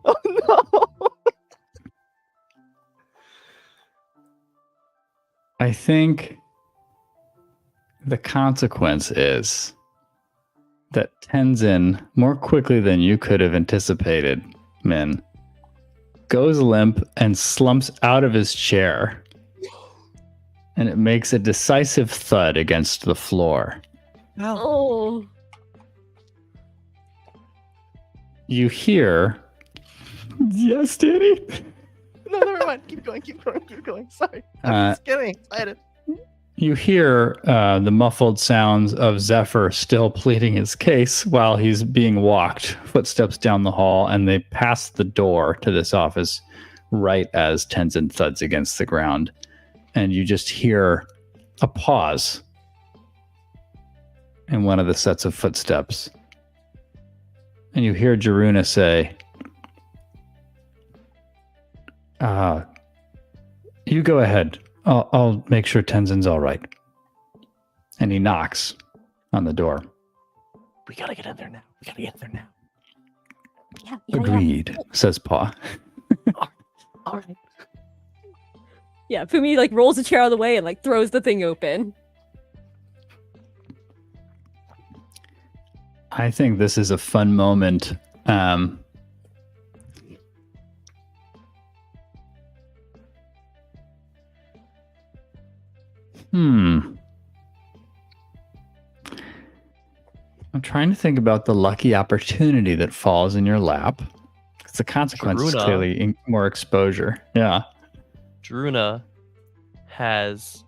Oh no. I think the consequence is that Tenzin, more quickly than you could have anticipated, Min, goes limp and slumps out of his chair. And it makes a decisive thud against the floor. Oh. You hear... Yes, Danny? No, never mind. Keep going. Sorry. I'm just getting excited. You hear the muffled sounds of Zephyr still pleading his case while he's being walked, footsteps down the hall, and they pass the door to this office right as Tenzin thuds against the ground. And you just hear a pause in one of the sets of footsteps. And you hear Jaruna say, you go ahead. I'll make sure Tenzin's all right. And he knocks on the door. We gotta get in there now. Yeah. Agreed, says Pa. All right. Yeah, Fumi like rolls the chair out of the way and like throws the thing open. I think this is a fun moment. I'm trying to think about the lucky opportunity that falls in your lap. Because the consequence is Jaruna. clearly more exposure. Yeah. Druna has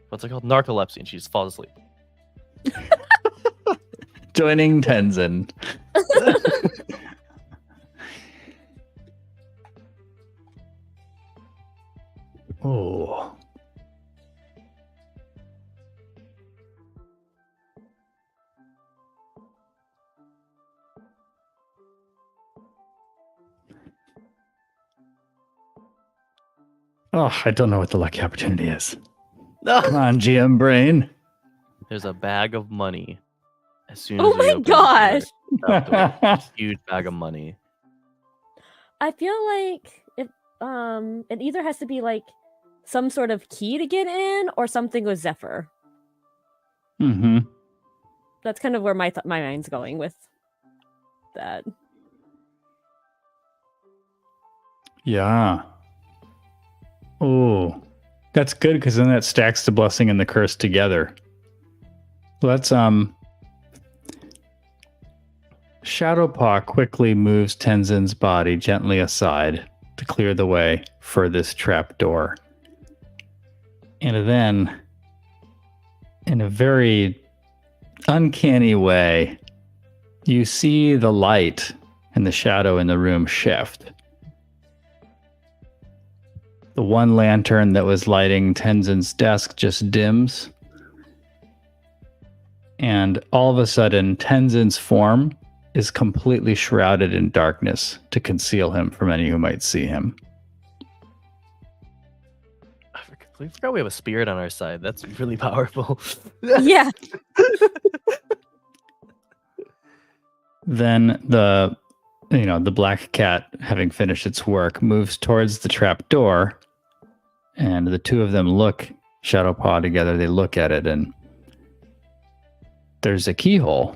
what's it called? Narcolepsy, and she just falls asleep. Joining Tenzin. Oh. Oh, I don't know what the lucky opportunity is. No. Come on, GM brain. There's a bag of money. As soon as Oh we my open the gosh. door. Huge bag of money. I feel like it either has to be like some sort of key to get in or something with Zephyr. Mm-hmm. That's kind of where my mind's going with that. Yeah. Oh, that's good because then that stacks the blessing and the curse together. Let's Shadowpaw quickly moves Tenzin's body gently aside to clear the way for this trap door. And then, in a very uncanny way, you see the light and the shadow in the room shift. The one lantern that was lighting Tenzin's desk just dims. And all of a sudden, Tenzin's form is completely shrouded in darkness to conceal him from any who might see him. I forgot we have a spirit on our side. That's really powerful. Yeah. Then the black cat, having finished its work, moves towards the trap door, and the two of them look Shadowpaw together. They look at it, and there's a keyhole.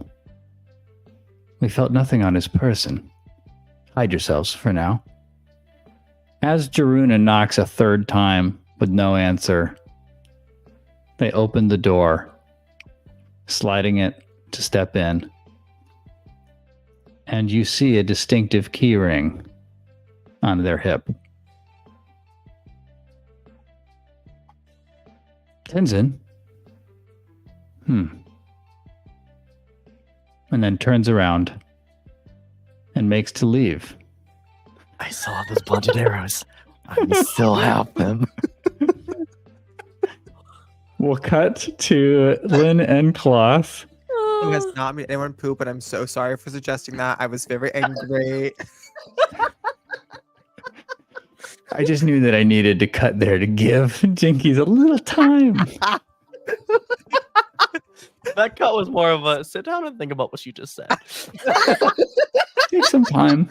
We felt nothing on his person. Hide yourselves for now. As Jaruna knocks a third time with no answer, they open the door, sliding it to step in. And you see a distinctive key ring on their hip. Tenzin. And then turns around and makes to leave. I still have those blunted arrows. I still have them. We'll cut to Lynn and Cloth. Who has not made anyone poop, and I'm so sorry for suggesting that. I was very angry. I just knew that I needed to cut there to give Jinkies a little time. That cut was more of a sit down and think about what you just said. Take some time.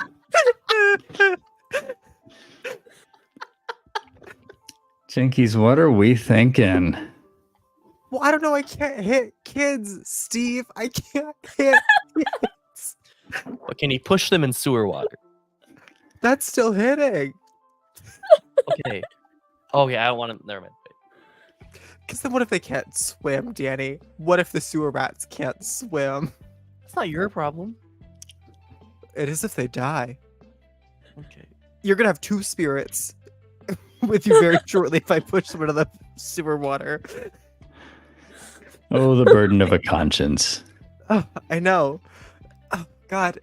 Jinkies, what are we thinking? Well, I don't know. I can't hit kids, Steve. I can't hit kids. But can he push them in sewer water? That's still hitting. Okay. Oh yeah, I don't want to. Never mind. Because then what if they can't swim, Danny? What if the sewer rats can't swim? That's not your problem. It is if they die. Okay. You're going to have two spirits with you very shortly if I push them into the sewer water. Oh, the burden of a conscience. Oh, I know. Oh, God.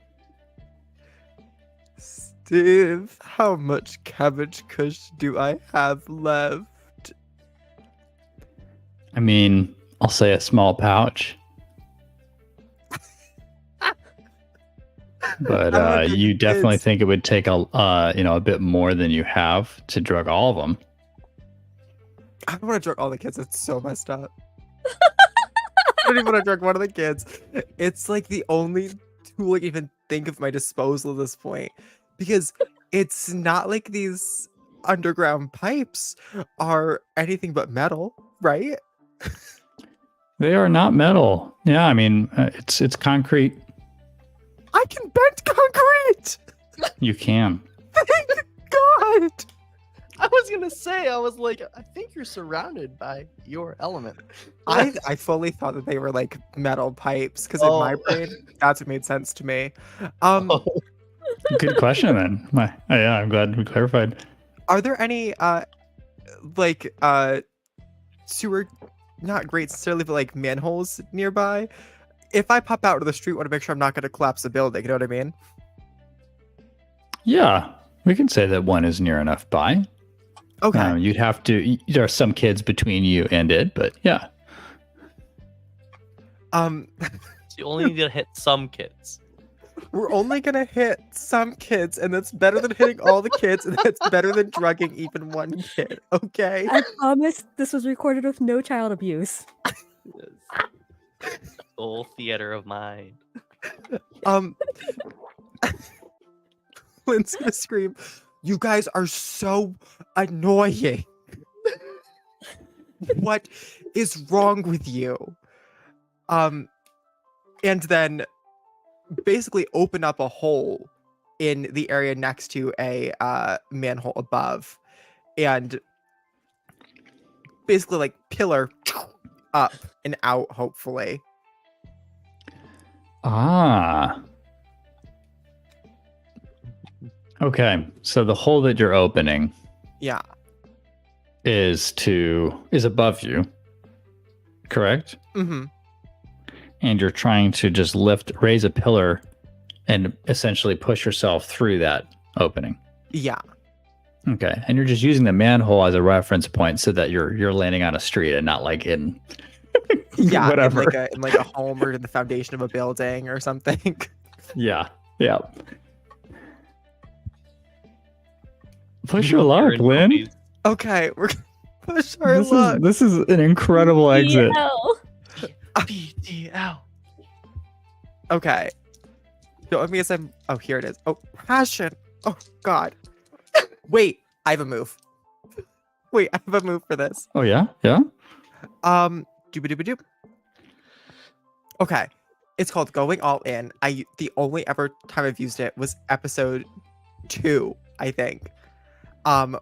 Steve, how much cabbage kush do I have left? I mean, I'll say a small pouch. But you definitely think it would take a bit more than you have to drug all of them. I don't want to drug all the kids. It's so messed up. I don't even want to drug one of the kids. It's like the only tool I can even think of my disposal at this point. Because it's not like these underground pipes are anything but metal, right? They are not metal. Yeah, I mean, it's concrete. I can bend concrete! You can. Thank God! I was gonna say, I was like, I think you're surrounded by your element. I fully thought that they were like metal pipes because in my brain, that's what made sense to me. Good question then. Yeah, I'm glad we clarified. Are there any sewer, not great necessarily, but like manholes nearby? If I pop out to the street, I want to make sure I'm not going to collapse the building. You know what I mean? Yeah, we can say that one is near enough by. Okay. You'd have to. There are some kids between you and it, but yeah. So you only need to hit some kids. We're only gonna hit some kids, and that's better than hitting all the kids, and that's better than drugging even one kid. Okay. I promise this was recorded with no child abuse. Full theater of mind. Lynn's gonna scream. You guys are so annoying. What is wrong with you? And then basically open up a hole in the area next to a manhole above, and basically like pillar up and out, hopefully. Ah. Okay, so the hole that you're opening, Yeah. is above you, correct? Mm-hmm. And you're trying to just raise a pillar and essentially push yourself through that opening. Yeah. Okay, and you're just using the manhole as a reference point so that you're landing on a street and not like in Yeah, whatever. in like a home or in the foundation of a building or something. Yeah. Push your luck, Lynn. Okay, we're gonna push our luck. This is an incredible exit. DL. BDL. Okay. So I guess I'm. Oh, here it is. Oh, passion. Oh God. Wait, I have a move. Wait, I have a move for this. Oh yeah. Doobie-doobie-doop. Okay, it's called Going All In. The only ever time I've used it was episode 2, I think.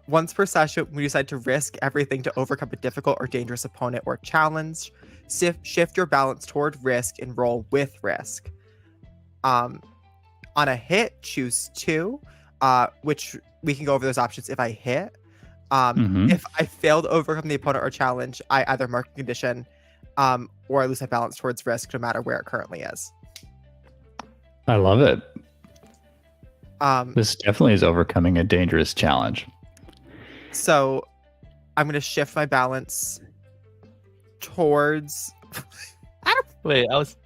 Once per session, we decide to risk everything to overcome a difficult or dangerous opponent or challenge. Shift your balance toward risk and roll with risk. On a hit, choose 2, which we can go over those options if I hit. If I fail to overcome the opponent or challenge, I either mark a condition, or I lose my balance towards risk, no matter where it currently is. I love it. This definitely is overcoming a dangerous challenge. So I'm going to shift my balance towards... Wait, I was.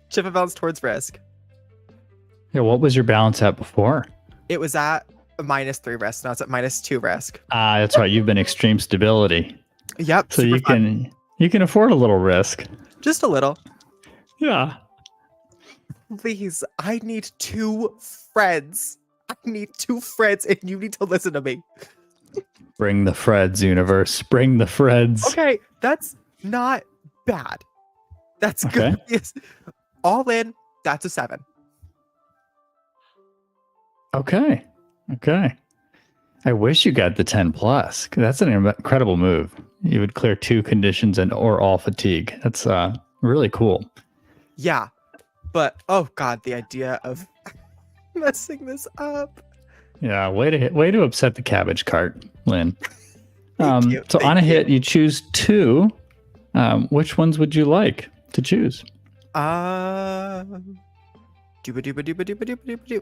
Shift my balance towards risk. Yeah, what was your balance at before? It was at a -3 risk. Now it's at -2 risk. That's right. You've been extreme stability. Yep. So super fun. you can afford a little risk. Just a little. Yeah. Please, I need 2 friends. I need 2 friends, and you need to listen to me. Bring the Freds, universe. Bring the Freds. Okay, that's not bad. That's Okay. good. Yes. All in, that's a 7. Okay. I wish you got the 10 plus. 'Cause that's an incredible move. You would clear 2 conditions or all fatigue. That's really cool. Yeah, but oh god, the idea of messing this up. Yeah, way to upset the cabbage cart, Lynn. Thank you, So thank on a you. hit, you choose 2. Which ones would you like to choose? Dooba-dooba-dooba-dooba-dooba-dooba-dooba.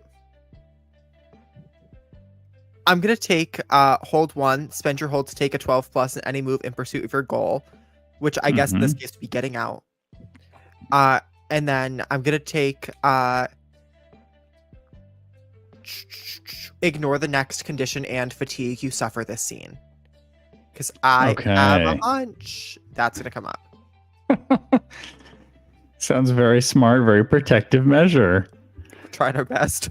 I'm gonna take hold 1, spend your hold to take a 12 plus in any move in pursuit of your goal, which I guess in this case would be getting out. And then I'm gonna take ignore the next condition and fatigue you suffer this scene. Because I have a hunch that's gonna come up. Sounds very smart, very protective measure. Trying our best.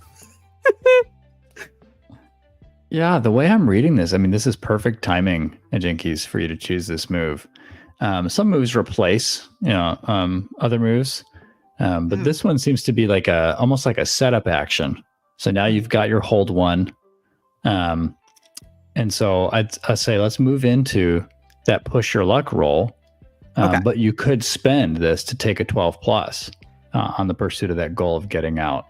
Yeah, the way I'm reading this, I mean, this is perfect timing, Jinkies, for you to choose this move. Some moves replace, other moves, but this one seems to be like almost like a setup action. So now you've got your hold 1, and so I'd say let's move into that push your luck roll. Okay. But you could spend this to take a 12 plus on the pursuit of that goal of getting out.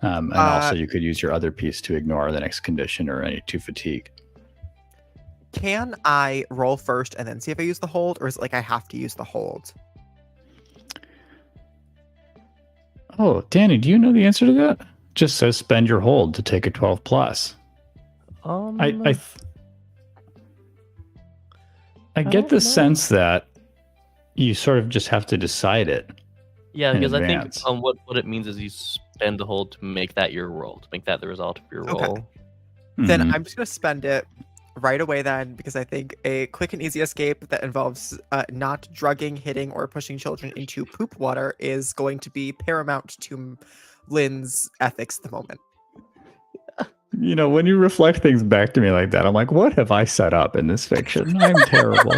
And also you could use your other piece to ignore the next condition or any 2 fatigue. Can I roll first and then see if I use the hold, or is it like I have to use the hold? Oh, Danny, do you know the answer to that? Just says spend your hold to take a 12 plus. I get the sense that you sort of just have to decide it. Yeah, in because I advance. think what it means is you spend the hold to make that your roll, to make that the result of your roll. Okay. Then Mhm. I'm just gonna spend it right away then, because I think a quick and easy escape that involves not drugging, hitting, or pushing children into poop water is going to be paramount to Lynn's ethics at the moment. When you reflect things back to me like that, I'm like, what have I set up in this fiction? I'm terrible.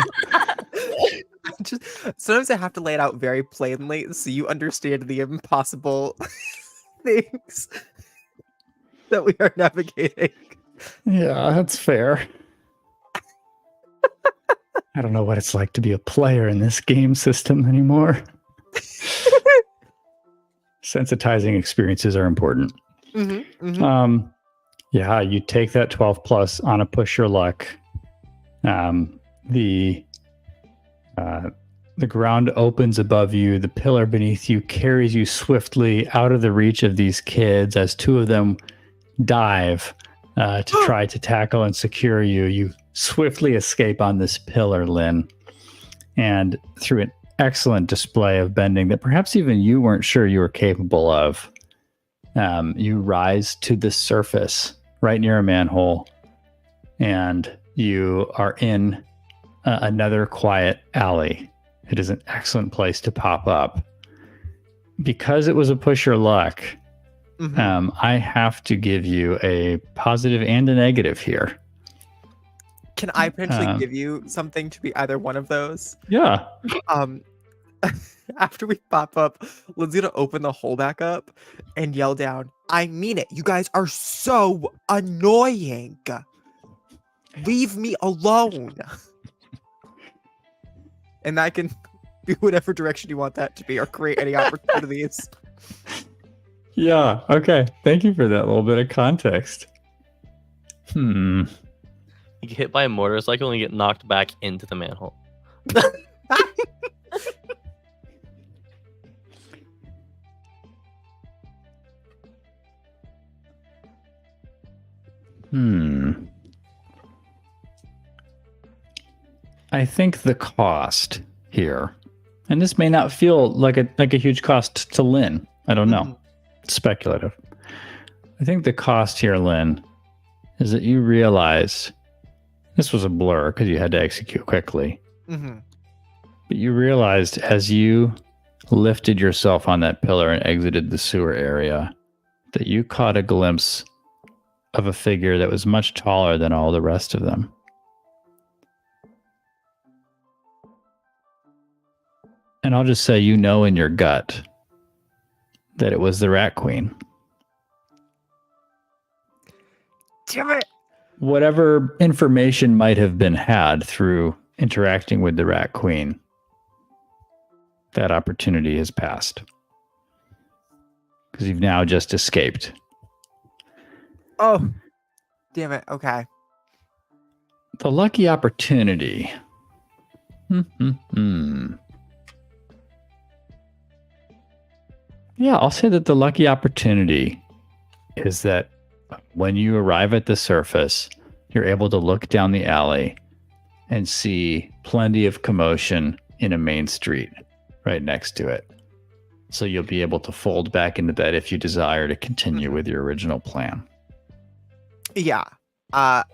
Sometimes I have to lay it out very plainly so you understand the impossible things that we are navigating. Yeah, that's fair. I don't know what it's like to be a player in this game system anymore. Sensitizing experiences are important. Yeah, you take that 12 plus on a push your luck. The ground opens above you. The pillar beneath you carries you swiftly out of the reach of these kids as 2 of them dive to try to tackle and secure you. You swiftly escape on this pillar, Lynn, and through an excellent display of bending that perhaps even you weren't sure you were capable of, you rise to the surface right near a manhole, and you are in another quiet alley. It is an excellent place to pop up. Because it was a push your luck, I have to give you a positive and a negative here. Can I potentially give you something to be either one of those? Yeah. After we pop up, Lynn's gonna open the hole back up and yell down, "I mean it. You guys are so annoying. Leave me alone." And I can do whatever direction you want that to be or create any opportunities. Yeah. Okay. Thank you for that little bit of context. You get hit by a motorcycle and you get knocked back into the manhole. I think the cost here, and this may not feel like a huge cost to Lynn. I don't know. It's speculative. I think the cost here, Lynn, is that you realize this was a blur because you had to execute quickly. But you realized as you lifted yourself on that pillar and exited the sewer area that you caught a glimpse of a figure that was much taller than all the rest of them. And I'll just say, you know in your gut that it was the Rat Queen. Damn it! Whatever information might have been had through interacting with the Rat Queen, that opportunity has passed. Because you've now just escaped. Oh, damn it. Okay. The lucky opportunity. Yeah, I'll say that the lucky opportunity is that when you arrive at the surface, you're able to look down the alley and see plenty of commotion in a main street right next to it. So you'll be able to fold back into bed if you desire to continue with your original plan. Yeah. Gonna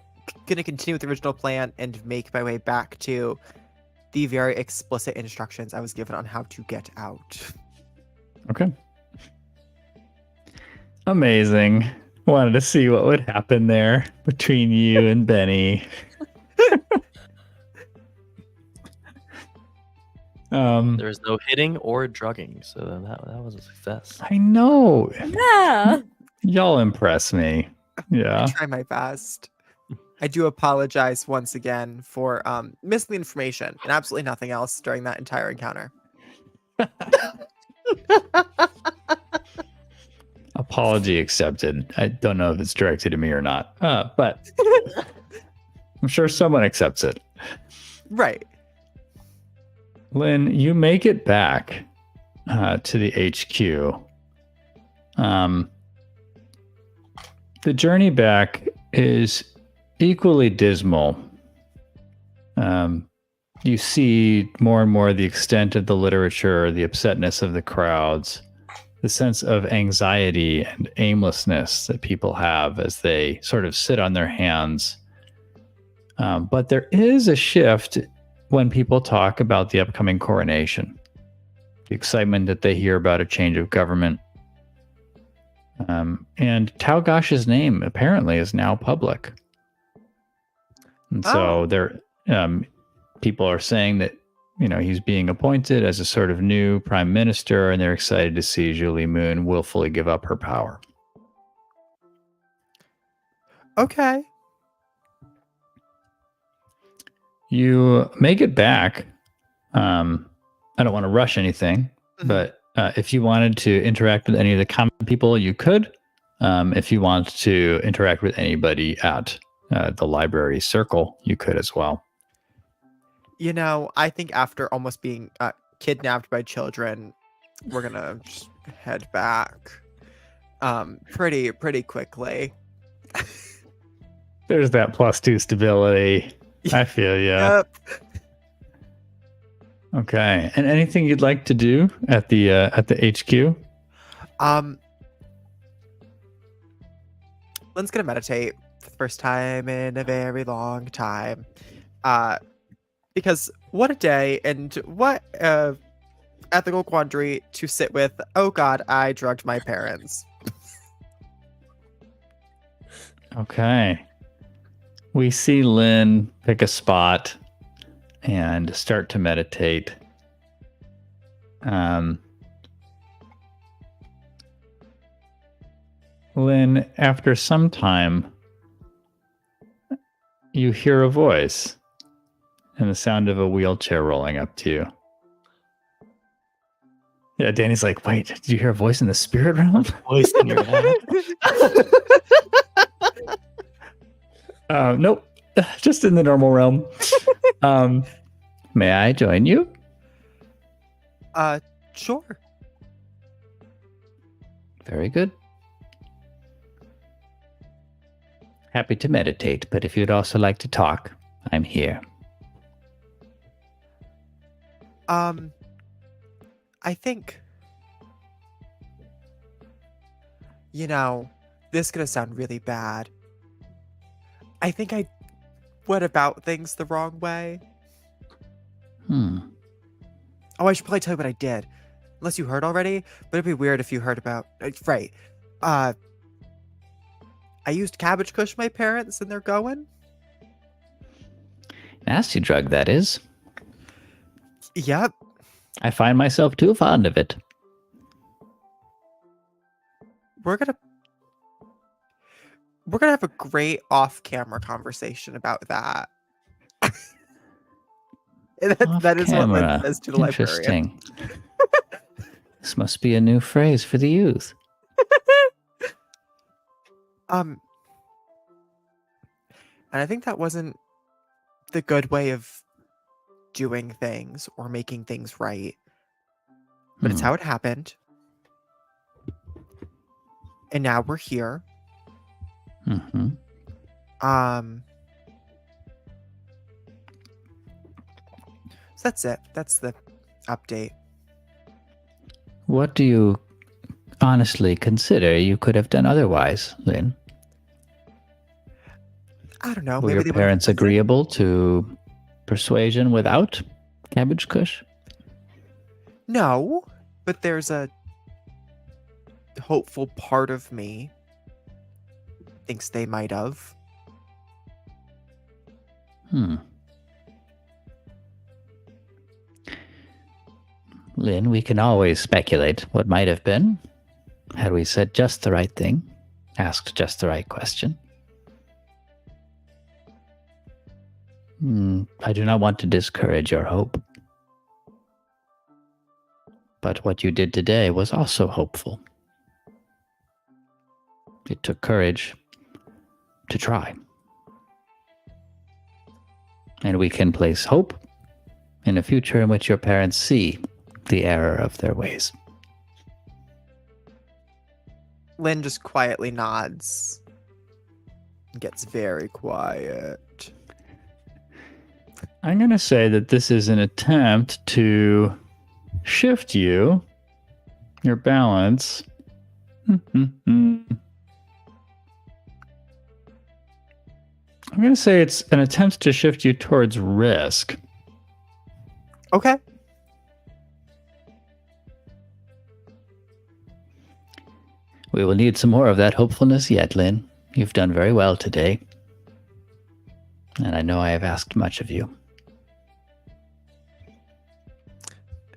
continue with the original plan and make my way back to the very explicit instructions I was given on how to get out. Okay. Amazing. Wanted to see what would happen there between you and Benny. There was no hitting or drugging, so that was a success. I know. Yeah. Y'all impress me. Yeah. I try my best. I do apologize once again for missing the information and absolutely nothing else during that entire encounter. Apology accepted. I don't know if it's directed at me or not, but I'm sure someone accepts it. Right. Lynn, you make it back to the HQ. The journey back is equally dismal. You see more and more the extent of the literature, the upsetness of the crowds, the sense of anxiety and aimlessness that people have as they sort of sit on their hands. But there is a shift when people talk about the upcoming coronation, the excitement that they hear about a change of government. And Talgosh's name apparently is now public. And so there, people are saying that, he's being appointed as a sort of new prime minister, and they're excited to see Julie Moon willfully give up her power. Okay. You make it back. I don't want to rush anything, but if you wanted to interact with any of the common people, you could. If you want to interact with anybody at the library circle, you could as well. I think after almost being kidnapped by children, we're gonna just head back pretty quickly. There's that +2 stability. I feel ya. Yep. Okay. And anything you'd like to do at the HQ? Lynn's gonna meditate for the first time in a very long time. Because what a day and what ethical quandary to sit with. Oh God, I drugged my parents. Okay. We see Lynn pick a spot and start to meditate. Lynn, after some time, you hear a voice and the sound of a wheelchair rolling up to you. Yeah, Danny's like, wait, did you hear a voice in the spirit realm? Voice in your head. Nope, just in the normal realm. May I join you? Sure. Very good. Happy to meditate, but if you'd also like to talk, I'm here. I think, this is gonna sound really bad. I think I went about things the wrong way. Oh, I should probably tell you what I did. Unless you heard already, but it'd be weird if you heard about... Right. I used Cabbage Kush my parents and they're going. Nasty drug, that is. Yep. I find myself too fond of it. We're gonna have a great off-camera conversation about that. that is what Lynn says to the librarian. Interesting. This must be a new phrase for the youth. And I think that wasn't the good way of doing things or making things right. But it's how it happened. And now we're here. Mm-hmm. So that's it. That's the update. What do you honestly consider you could have done otherwise, Lynn? I don't know. Were Maybe your they would've parents listened. agreeable to persuasion without Cabbage Kush? No, but there's a hopeful part of me thinks they might have. Lynn, we can always speculate what might have been, had we said just the right thing, asked just the right question. I do not want to discourage your hope. But what you did today was also hopeful. It took courage to try. And we can place hope in a future in which your parents see the error of their ways. Lynn just quietly nods. Gets very quiet. I'm going to say that this is an attempt to shift your balance. I'm going to say it's an attempt to shift you towards risk. Okay. We will need some more of that hopefulness yet, Lynn. You've done very well today. And I know I have asked much of you.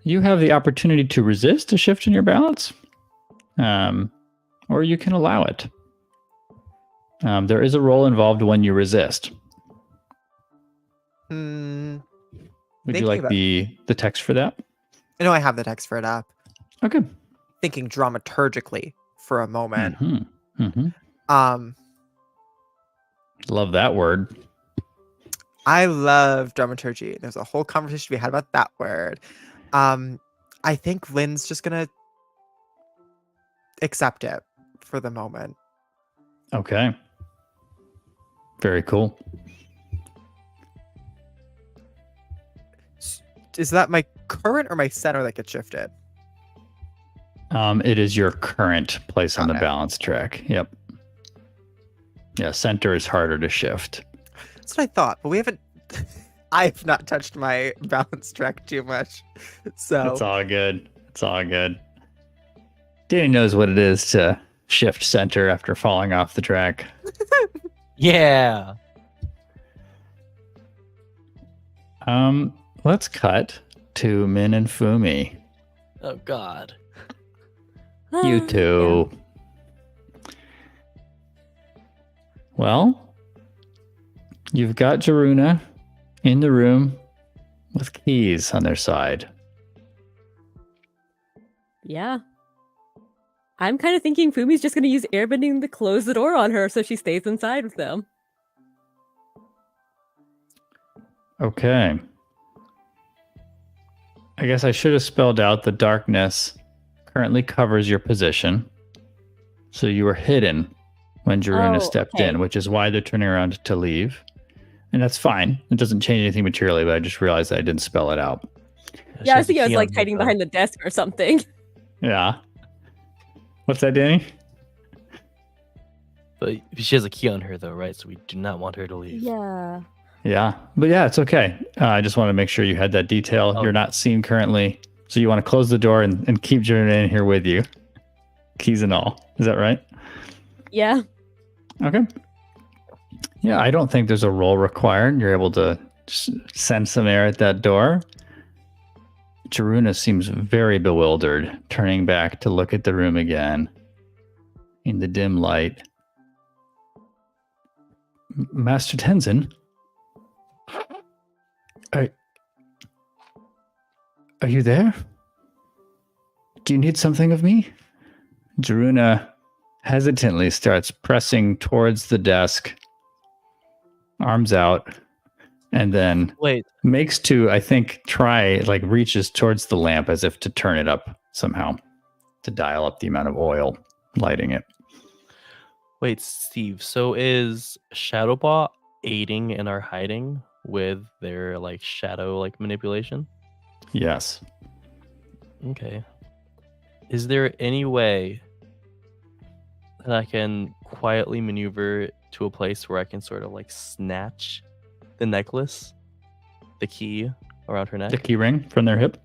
You have the opportunity to resist a shift in your balance, or you can allow it. There is a roll involved when you resist. Would you like the text for that? I know I have the text for it up. Okay. Thinking dramaturgically for a moment. Love that word. I love dramaturgy. There's a whole conversation we had about that word. I think Lynn's just gonna accept it for the moment. Okay. Very cool. Is that my current or my center that gets shifted? It is your current place on the Okay. balance track. Yep. Yeah, center is harder to shift. That's what I thought, but we haven't. I've not touched my balance track too much, so It's all good. It's all good. Danny knows what it is to shift center after falling off the track. Yeah. Let's cut to Min and Fumi. Oh God. You two. Well, you've got Jaruna in the room with keys on their side. Yeah. I'm kind of thinking Fumi's just going to use airbending to close the door on her so she stays inside with them. Okay. I guess I should have spelled out the darkness currently covers your position. So you were hidden when Jaruna Oh, stepped okay. in, which is why they're turning around to leave. And that's fine. It doesn't change anything materially, but I just realized I didn't spell it out. Yeah, I was thinking I was like hiding behind the desk or something. Yeah. What's that, Danny? But she has a key on her though, right? So we do not want her to leave. Yeah. Yeah. But yeah, it's okay. I just want to make sure you had that detail. Oh. You're not seen currently. So you want to close the door and keep Jaruna in here with you. Keys and all. Is that right? Yeah. Okay. Yeah, I don't think there's a roll required. You're able to send some air at that door. Jaruna seems very bewildered, turning back to look at the room again in the dim light. Master Tenzin? Are you there? Do you need something of me? Jaruna hesitantly starts pressing towards the desk, arms out, and then Wait, makes to, I think, reaches towards the lamp as if to turn it up somehow to dial up the amount of oil lighting it. wait, Steve. So is Shadowpaw aiding in our hiding with their like shadow like manipulation? Yes. Okay. Is there any way that I can quietly maneuver to a place where I can sort of like snatch the necklace, the key around her neck? The key ring from their hip?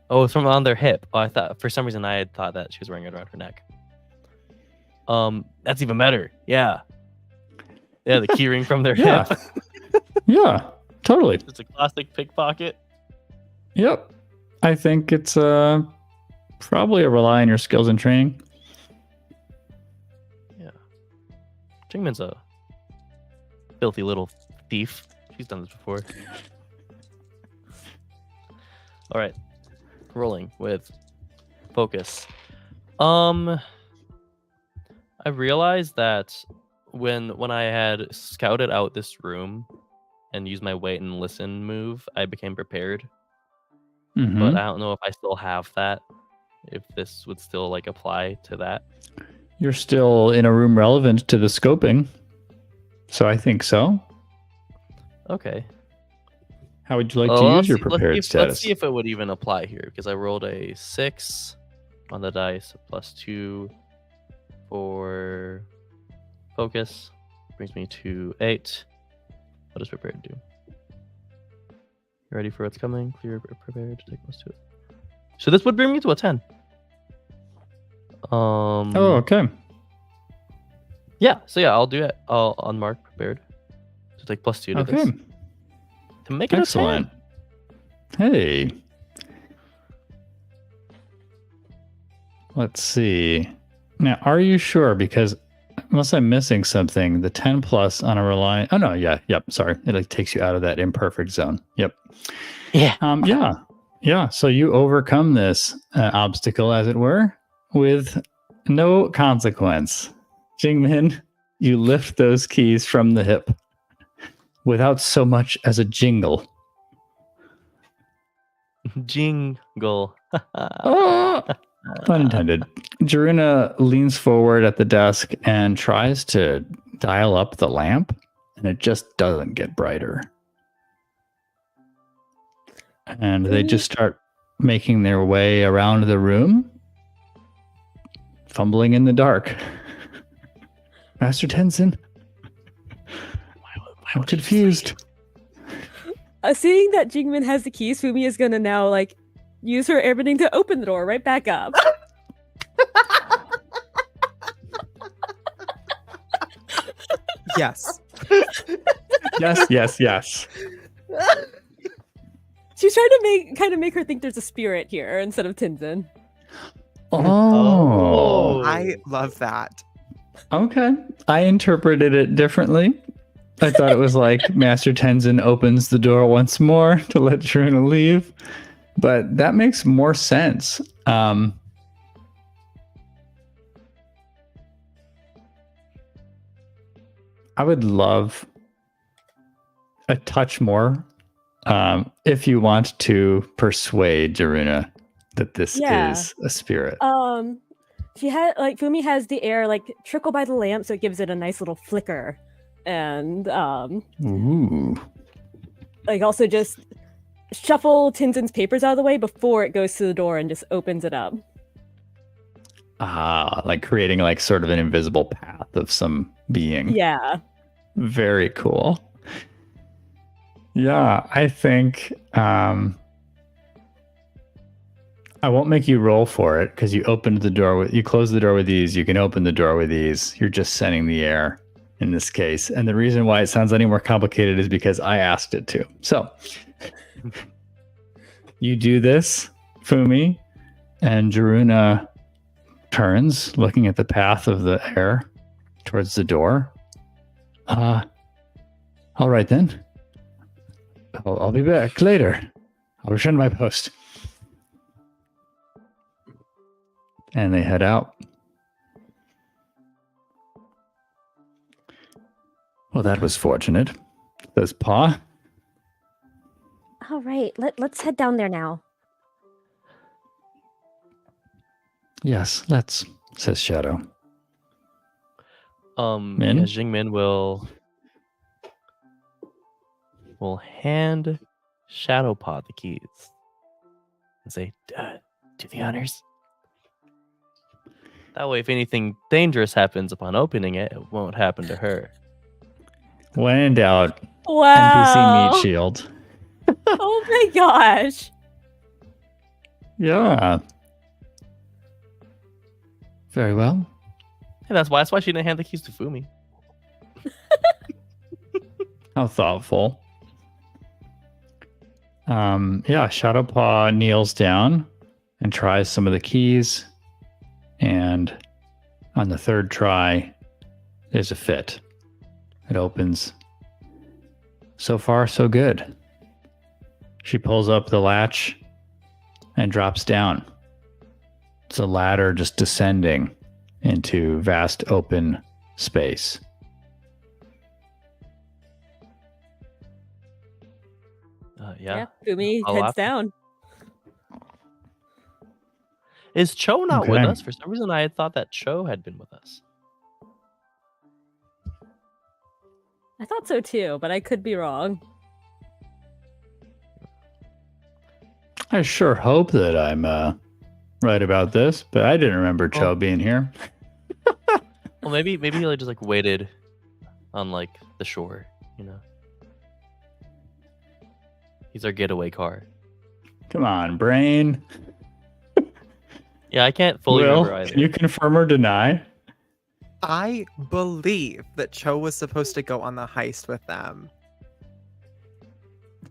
Oh, it's from on their hip. Oh, I thought for some reason I had thought that she was wearing it around her neck. That's even better. Yeah. Yeah, the key ring from their Yeah. hip. Yeah, totally. It's a classic pickpocket. Yep. I think it's probably a rely on your skills and training. Yeah. Jingmin's a filthy little thief. She's done this before. All right. Rolling with focus. I realized that when I had scouted out this room and used my wait and listen move, I became prepared. Mhm. But I don't know if I still have that. If this would still like apply to that. You're still in a room relevant to the scoping. So I think so. Okay. How would you like Well, to use let's your see- let's prepared see if- status? Let's see if it would even apply here, because I rolled a 6 on the dice, +2 for focus, brings me to 8. What does prepared do? You ready for what's coming? Clear, prepared, take +2. So this would bring me to a 10. Oh, okay. Yeah, so yeah, I'll do it. I'll unmark prepared. So take +2 to this. Okay. To make it Excellent. a 10. Hey. Let's see. Now, are you sure? Because unless I'm missing something, the 10 plus on a rely. Oh, no. Yeah. Yep. Sorry. It like takes you out of that imperfect zone. Yep. Yeah. Yeah. Yeah. So you overcome this obstacle, as it were, with no consequence. Jingmin, you lift those keys from the hip without so much as a jingle. Jingle. Ah! Pun intended. Jaruna leans forward at the desk and tries to dial up the lamp, and it just doesn't get brighter. And they just start making their way around the room, fumbling in the dark. Master Tenzin, I'm confused. Seeing that Jingmin has the keys, Fumi is gonna now like use her airbending to open the door right back up. Yes. Yes. She's trying to make her think there's a spirit here instead of Tenzin. Oh. I love that. Okay. I interpreted it differently. I thought it was like Master Tenzin opens the door once more to let Truna leave. But that makes more sense. I would love a touch more if you want to persuade Jaruna that this is a spirit. She had Fumi has the air like trickle by the lamp, so it gives it a nice little flicker, and Ooh. like also just shuffle Tenzin's papers out of the way before it goes to the door and just opens it up. Like creating like sort of an invisible path of some being. Yeah. Very cool. Yeah, I think I won't make you roll for it because you opened the door you close the door with these, you can open the door with these. You're just sending the air in this case. And the reason why it sounds any more complicated is because I asked it to. So you do this, Fumi, and Jaruna turns, looking at the path of the air towards the door. All right then. I'll be back later. I'll return to my post. And they head out. Well, that was fortunate, says Pa. All right, let's head down there now. Yes, let's, says Shadow. Yeah, Jingmin will hand Shadowpaw the keys and say, do the honors. That way, if anything dangerous happens upon opening it, it won't happen to her. When in doubt, Wow. NPC meat shield. Oh my gosh. Yeah. Very well. And that's why she didn't hand the keys to Fumi. How thoughtful. Shadowpaw kneels down and tries some of the keys. And on the third try, there's a fit. It opens. So far, so good. She pulls up the latch and drops down. It's a ladder just descending into vast open space. Yeah, Fumi I'll heads laugh. down. Is Cho not with Okay. us? For some reason, I had thought that Cho had been with us. I thought so too, but I could be wrong. I sure hope that I'm right about this, but I didn't remember Cho being here. Well, maybe he just like waited on like the shore, you know. He's our getaway car. Come on, brain. Yeah, I can't fully remember either. Can you confirm or deny? I believe that Cho was supposed to go on the heist with them.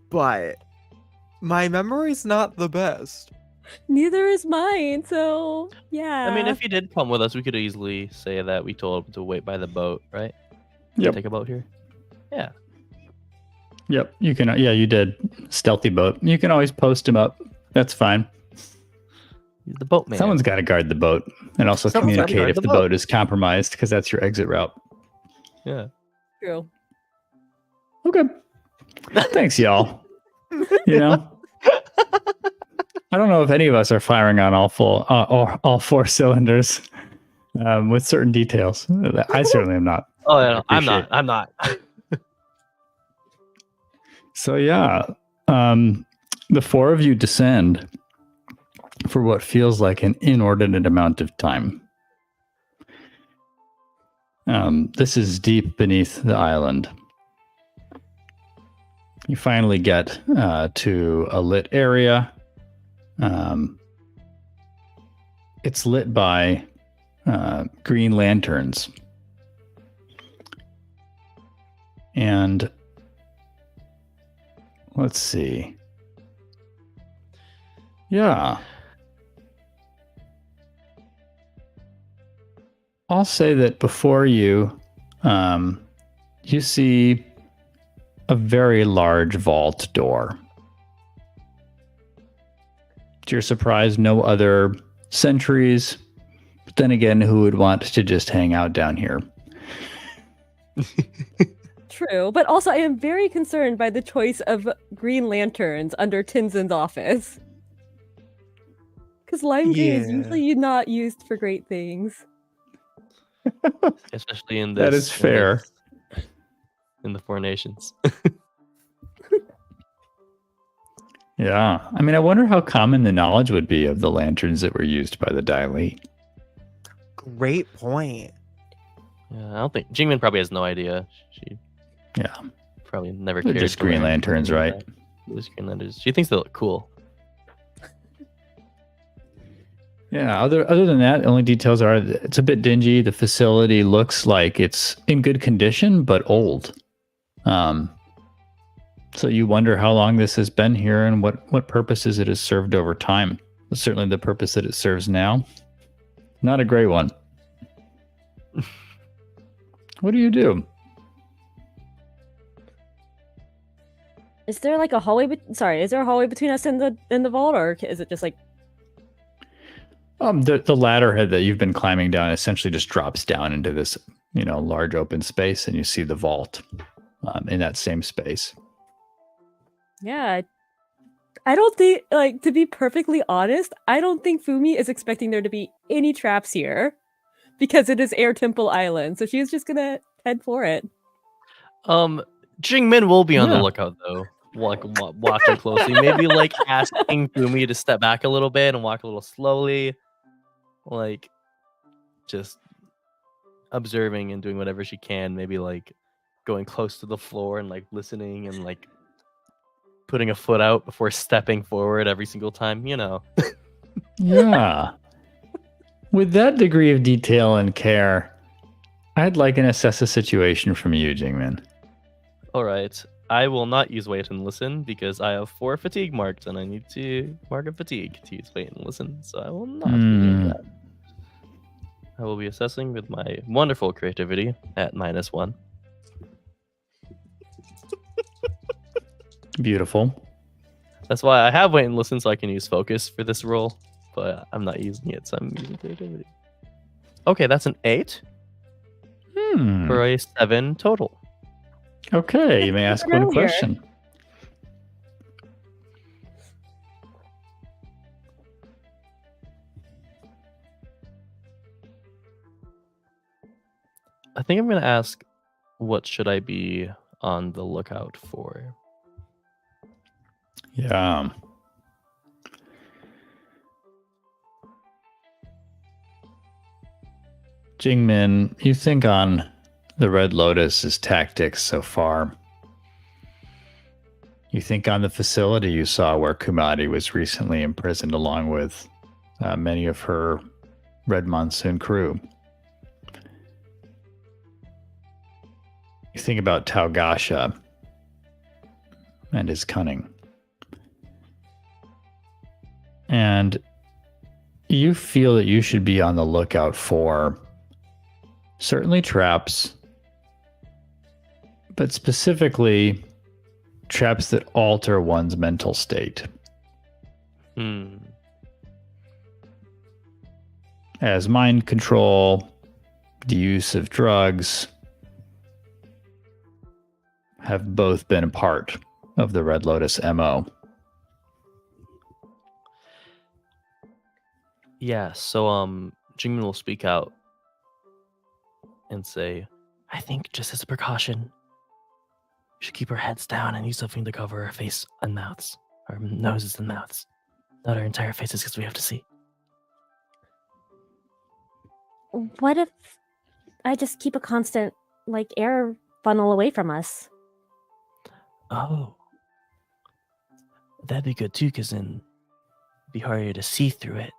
But my memory's not the best. Neither is mine, so yeah. I mean, if he did come with us, we could easily say that we told him to wait by the boat, right? Yep. Take a boat here. Yeah. Yep. You can. Yeah, you did. Stealthy boat. You can always post him up. That's fine. He's the boatman. Someone's got to guard the boat and also Someone's gotta communicate guard if the the boat. boat is compromised, because that's your exit route. Yeah. True. Okay. Thanks, y'all. You know, I don't know if any of us are firing on all four cylinders with certain details. I certainly am not. Oh, yeah, no, I'm Appreciate not. I'm not. So yeah, the four of you descend for what feels like an inordinate amount of time. This is deep beneath the island. You finally get to a lit area. It's lit by green lanterns. And let's see. Yeah. I'll say that before you, you see a very large vault door. To your surprise, no other sentries. But then again, who would want to just hang out down here? True, but also I am very concerned by the choice of green lanterns under Tinzin's office. Because lime green is Yeah. usually not used for great things. Especially in this. That is fair. In the Four Nations. Yeah. I mean, I wonder how common the knowledge would be of the lanterns that were used by the Daili. Great point. Yeah, I don't think Jingmin probably has no idea. She probably never They're cared. just to green learn lanterns, anything like right? that. Just green lanterns. She thinks they look cool. Yeah, other than that, the only details are it's a bit dingy. The facility looks like it's in good condition, but old. So you wonder how long this has been here and what purposes it has served over time. But certainly the purpose that it serves now, not a great one. What do you do? Is there like a hallway? Is there a hallway between us and the vault, or is it just like? The ladder head that you've been climbing down essentially just drops down into this, large open space, and you see the vault in that same space. Yeah, I don't think, to be perfectly honest, I don't think Fumi is expecting there to be any traps here, because it is Air Temple Island, so she's just gonna head for it. Jingmin will be on the lookout though. Watching closely, maybe asking Fumi to step back a little bit and walk a little slowly. Just observing and doing whatever she can, maybe going close to the floor and listening and putting a foot out before stepping forward every single time, Yeah. With that degree of detail and care, I'd like an assess a situation from you, Jingmin. All right. I will not use wait and listen because I have 4 fatigue marks and I need to mark a fatigue to use wait and listen, so I will not be doing that. I will be assessing with my wonderful creativity at -1. Beautiful. That's why I have wait and listen, so I can use focus for this roll, but I'm not using it, so I'm using creativity. Okay, that's an 8 for a 7 total. Okay, you may ask one earlier. question. I think I'm going to ask, what should I be on the lookout for? Yeah. Jingmin, you think on the Red Lotus's tactics so far. You think on the facility you saw where Kumadi was recently imprisoned along with many of her Red Monsoon crew. You think about Taugasha and his cunning. And you feel that you should be on the lookout for certainly traps, but specifically traps that alter one's mental state. As mind control, the use of drugs have both been a part of the Red Lotus MO. Yeah, so Jingmin will speak out and say, I think just as a precaution, We should keep our heads down and use something to cover our face and mouths. Our noses and mouths. Not our entire faces because we have to see. What if I just keep a constant, like, air funnel away from us? Oh. That'd be good too, because then it'd be harder to see through it.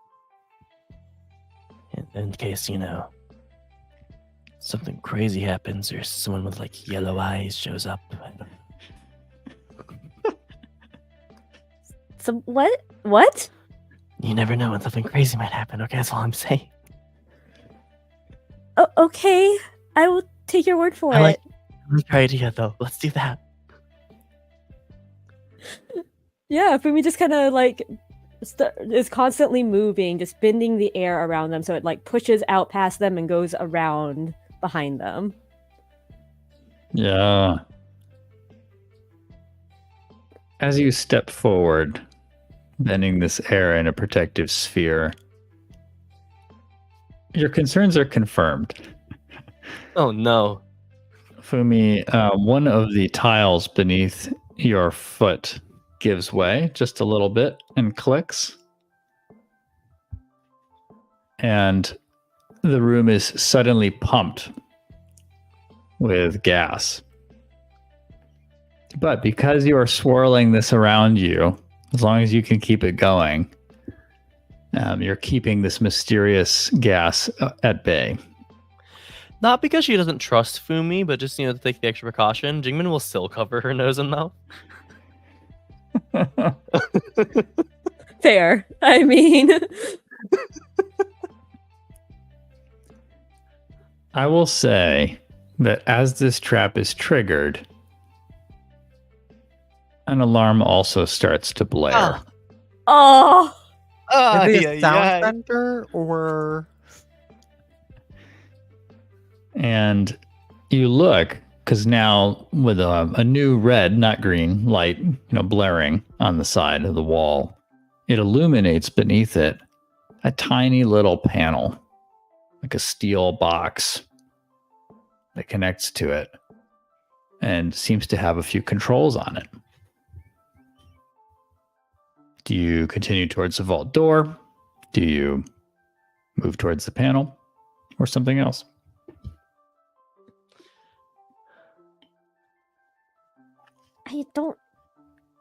In case, something crazy happens or someone with like yellow eyes shows up. So what? You never know when something crazy might happen. Okay, that's all I'm saying. Oh, okay, I will take your word for I like it. your idea though. Let's do that. Yeah, Fumi just kind of like is constantly moving, just bending the air around them so it like pushes out past them and goes around behind them. Yeah. As you step forward, bending this air in a protective sphere, your concerns are confirmed. Oh no. Fumi, one of the tiles beneath your foot gives way just a little bit and clicks. And the room is suddenly pumped with gas. But because you are swirling this around you, as long as you can keep it going, you're keeping this mysterious gas at bay. Not because she doesn't trust Fumi, but just to take the extra precaution. Jingmin will still cover her nose and mouth. Fair. I mean, I will say that as this trap is triggered, an alarm also starts to blare. oh, Is it a sound center or? And you look, because now with a new red, not green, light, blaring on the side of the wall, it illuminates beneath it a tiny little panel, like a steel box that connects to it and seems to have a few controls on it. Do you continue towards the vault door? Do you move towards the panel or something else? I don't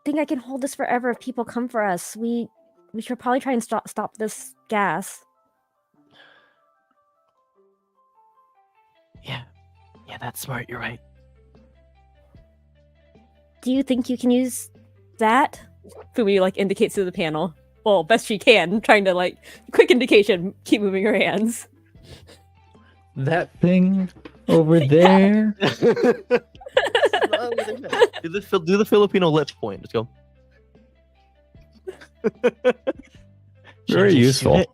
think I can hold this forever if people come for us. We should probably try and stop this gas. Yeah, that's smart. You're right. Do you think you can use that? Fumi like indicates to the panel. Well, best she can, trying to like quick indication, keep moving her hands. That thing over there. Do the Filipino lip point. Let's go. Very useful.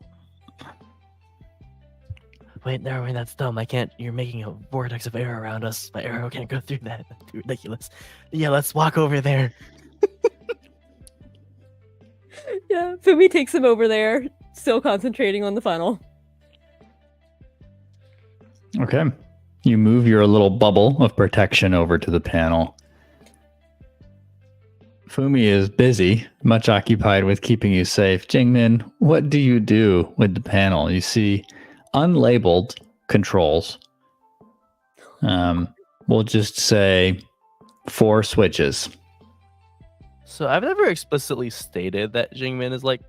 Wait, never mind. That's dumb. I can't. You're making a vortex of air around us. My arrow can't go through that. That's too ridiculous. Yeah, let's walk over there. Yeah, Fumi takes him over there, still concentrating on the funnel. Okay. You move your little bubble of protection over to the panel. Fumi is busy, much occupied with keeping you safe. Jingmin, what do you do with the panel? You see unlabeled controls. We'll just say 4 switches. So I've never explicitly stated that Jingmin is like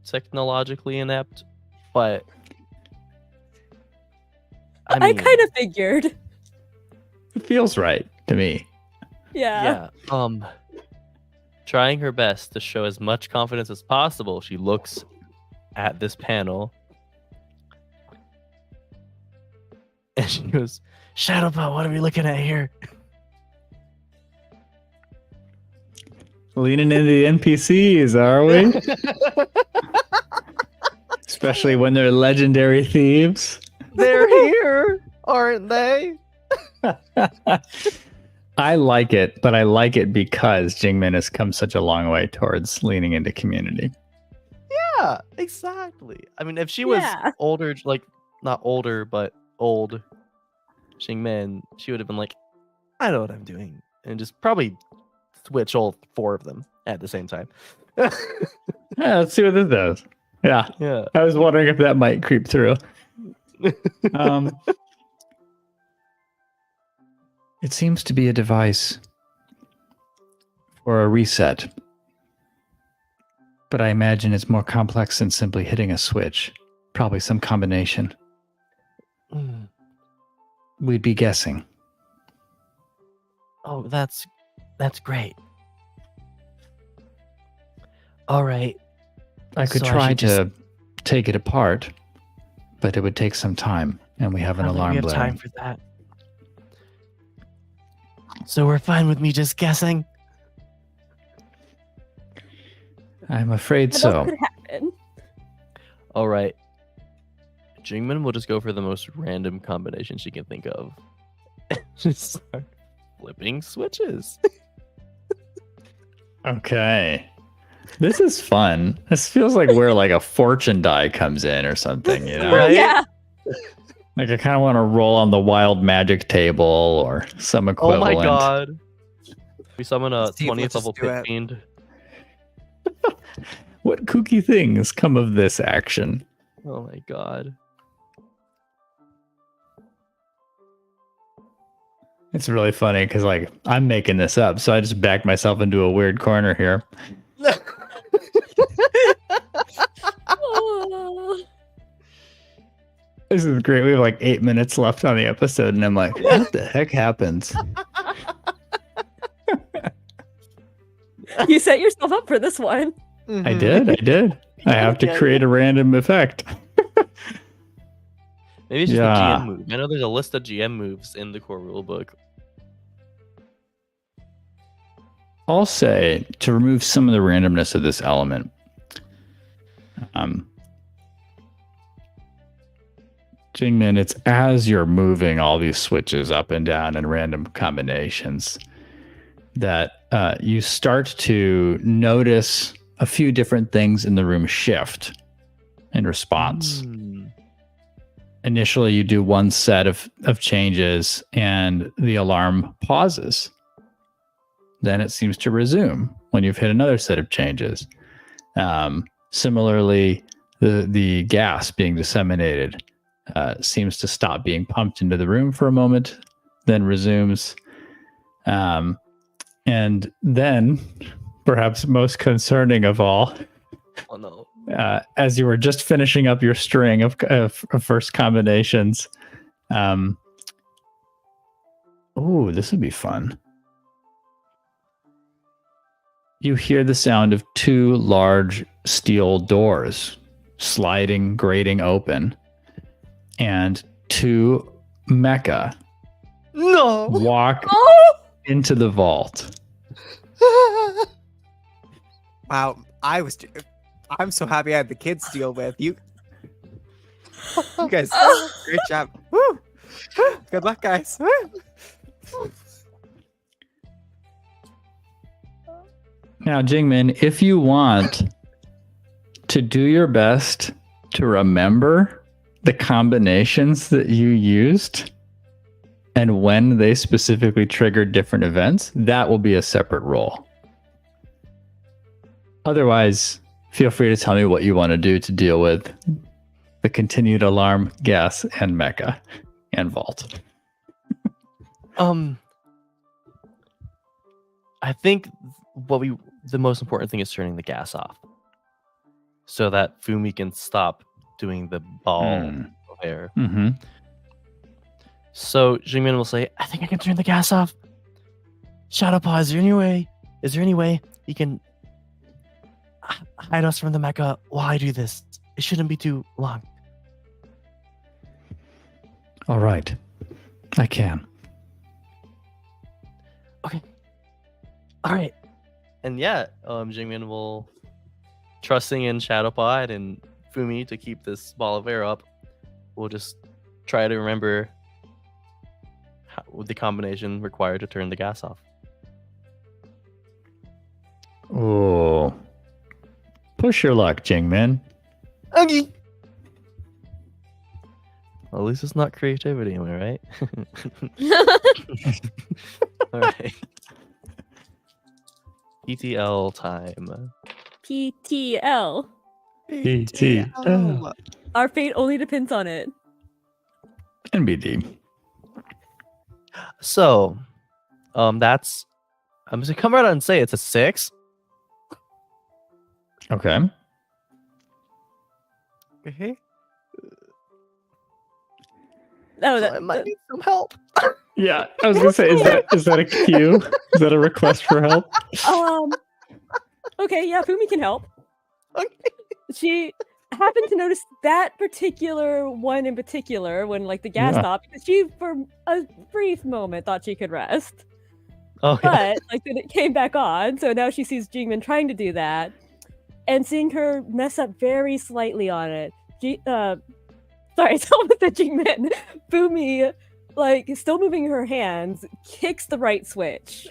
technologically inept, but I kind of figured. It feels right to me. Yeah. Trying her best to show as much confidence as possible, she looks at this panel and she goes, "Shadowpaw, what are we looking at here?" Leaning into the NPCs, are we? Especially when they're legendary thieves. They're here, aren't they? I like it, but I like it because Jingmin has come such a long way towards leaning into community. Yeah, exactly. I mean, if she was Yeah. older, like not older, but old Jingmin, she would have been like, "I know what I'm doing. and just probably switch all 4 of them at the same time. Yeah, let's see what this does. Yeah, Yeah. I was wondering if that might creep through. It seems to be a device for a reset, but I imagine it's more complex than simply hitting a switch. Probably some combination. Mm. We'd be guessing. Oh, that's great. All right. I could So I try should to take it apart, but it would take some time, and we have an I don't think alarm we have blaring. time for that. So we're fine with me just guessing? I'm afraid What so. else could happen? All right. Jingmin will just go for the most random combination she can think of. Just start flipping switches. Okay. This is fun. This feels like where like a fortune die comes in or something, you know? Right? Yeah. Like I kind of want to roll on the wild magic table or some Oh equivalent. my god. We summon a Steve, 20th let's level just do pit it. fiend. What kooky things come of this action? Oh my god. It's really funny because like I'm making this up, so I just backed myself into a weird corner here. Oh. This is great. We have like 8 minutes left on the episode, and I'm like, what the heck happens? You set yourself up for this one. I did. I have to Yeah, create a random effect. Maybe it's just Yeah. a GM move. I know there's a list of GM moves in the core rulebook. I'll say to remove some of the randomness of this element. Jingmin, it's as you're moving all these switches up and down in random combinations that you start to notice a few different things in the room shift in response. Initially, you do one set of changes and the alarm pauses. Then it seems to resume when you've hit another set of changes. Similarly, the gas being disseminated seems to stop being pumped into the room for a moment, then resumes. And then, perhaps most concerning of all, Oh no. as you were just finishing up your string of first combinations, oh, this would be fun. You hear the sound of 2 large steel doors grating open, and 2 mecha No. walk into the vault. Wow, I'm so happy I had the kids to deal with. You guys, great job. Woo! Good luck, guys. Woo! Now, Jingmin, if you want to do your best to remember the combinations that you used and when they specifically triggered different events, that will be a separate roll. Otherwise, feel free to tell me what you want to do to deal with the continued alarm, gas, and mecha and vault. I think the most important thing is turning the gas off, so that Fumi can stop doing the ball of air. Mm-hmm. So Jingmin will say, "I think I can turn the gas off." Shadowpaw, is there any way you can hide us from the mecha while I do this? It shouldn't be too long. All right. I can. Okay. All right. And yeah, Jingmin will, trusting in Shadowpod and Fumi to keep this ball of air up, will just try to remember the combination required to turn the gas off. Oh. Push your luck, Jingmin. Okay. Well, at least it's not creativity, am I right? All right. PTL time. PTL. PTL. Our fate only depends on it. NBD. So, that's. I'm just gonna come right out and say it's a 6. Okay. Okay. Oh, So I might need some help. Yeah, I was gonna say, is that a cue? Is that a request for help? Okay, yeah, Fumi can help. Okay. She happened to notice that particular one in particular when like the gas Yeah. stopped because she for a brief moment thought she could rest. Oh, yeah. But like then it came back on, so now she sees Jingmin trying to do that and seeing her mess up very slightly on it. Sorry, someone said Jingmin. Fumi, like still moving her hands, kicks the right switch.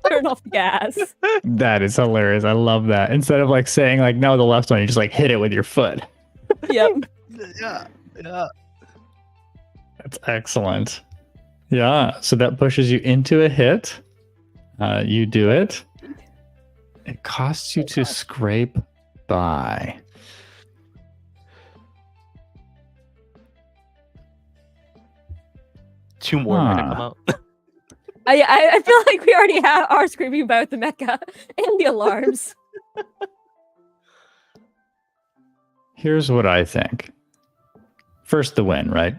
Turn off the gas. That is hilarious. I love that. Instead of like saying like no, the left one, you just like hit it with your foot. Yep. Yeah. That's excellent. Yeah, so that pushes you into a hit. You do it. It costs you to scrape by. 2 more are gonna Huh. come out. I feel like we already are screaming about the mecha and the alarms. Here's what I think. First, the win, right?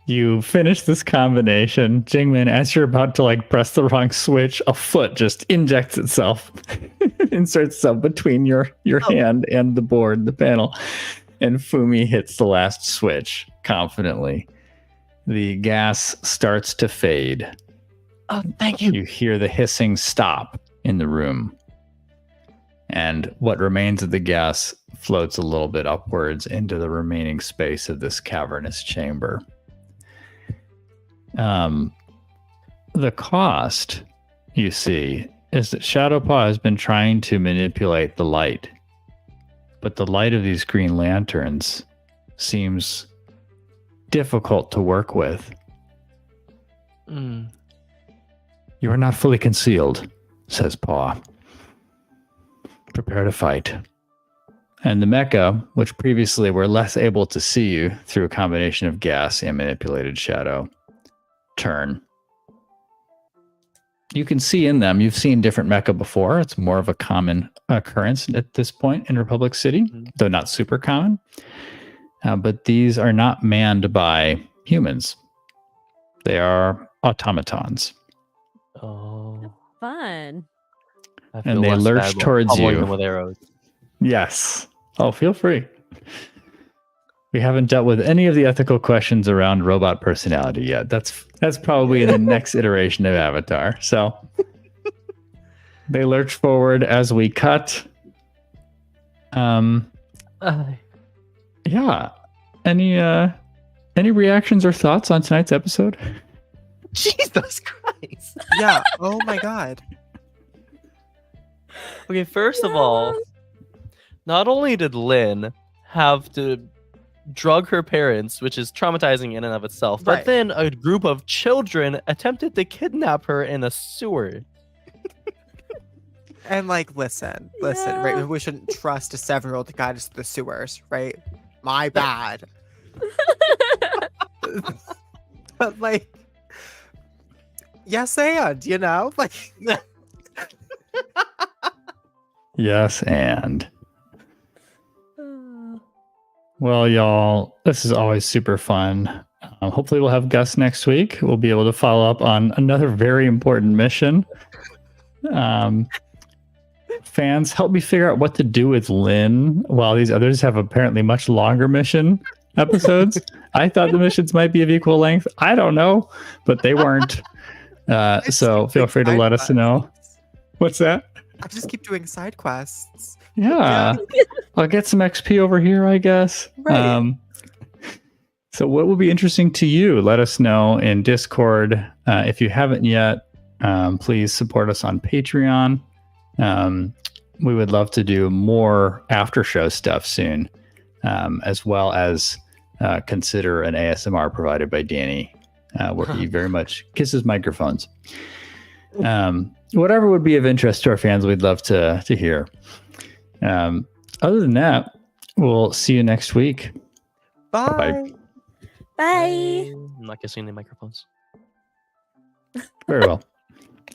You finish this combination. Jingmin, as you're about to like press the wrong switch, a foot just injects itself, inserts itself between your hand and the board, the panel. And Fumi hits the last switch confidently. The gas starts to fade. Oh, thank you. You hear the hissing stop in the room. And what remains of the gas floats a little bit upwards into the remaining space of this cavernous chamber. The cost, you see, is that Shadowpaw has been trying to manipulate the light. But the light of these green lanterns seems difficult to work with. Mm. You are not fully concealed, says Paw. Prepare to fight. And the mecha, which previously were less able to see you through a combination of gas and manipulated shadow, turn. You can see in them, you've seen different mecha before. It's more of a common occurrence at this point in Republic City, though not super common. But these are not manned by humans. They are automatons. Oh. Fun. I And feel they less lurch bad about towards pummeling you. them with arrows. Yes. Oh, feel free. We haven't dealt with any of the ethical questions around robot personality yet. That's probably in the next iteration of Avatar. So they lurch forward as we cut. Yeah. Any reactions or thoughts on tonight's episode? Jesus Christ. Yeah. Oh my god. Okay, first of all, not only did Lynn have to drug her parents, which is traumatizing in and of itself, but Right. then a group of children attempted to kidnap her in a sewer. And like, listen, Yeah. right? We shouldn't trust a 7-year-old to guide us to the sewers, right? My bad. But like, yes, and you know, like, Yes, and well, y'all, this is always super fun. Hopefully, we'll have Gus next week. We'll be able to follow up on another very important mission. Fans, help me figure out what to do with Lynn while these others have apparently much longer mission episodes. I thought the missions might be of equal length. I don't know, but they weren't. So feel free to let us know. What's that? I just keep doing side quests. Yeah. I'll get some XP over here, I guess. Right. So what will be interesting to you? Let us know in Discord. If you haven't yet, please support us on Patreon. We would love to do more after show stuff soon, as well as consider an ASMR provided by Danny where he very much kisses microphones. Whatever would be of interest to our fans, we'd love to hear. Other than that, we'll see you next week. Bye. Bye-bye. Bye. I'm not kissing the microphones. Very well.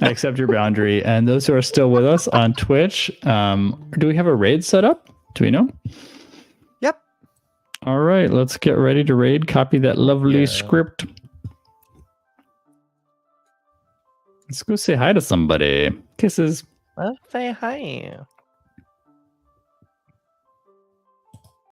I accept your boundary. And those who are still with us on Twitch, do we have a raid set up? Do we know? Yep. All right, let's get ready to raid. Copy that lovely Yeah. script. Let's go say hi to somebody. Kisses. Say hi.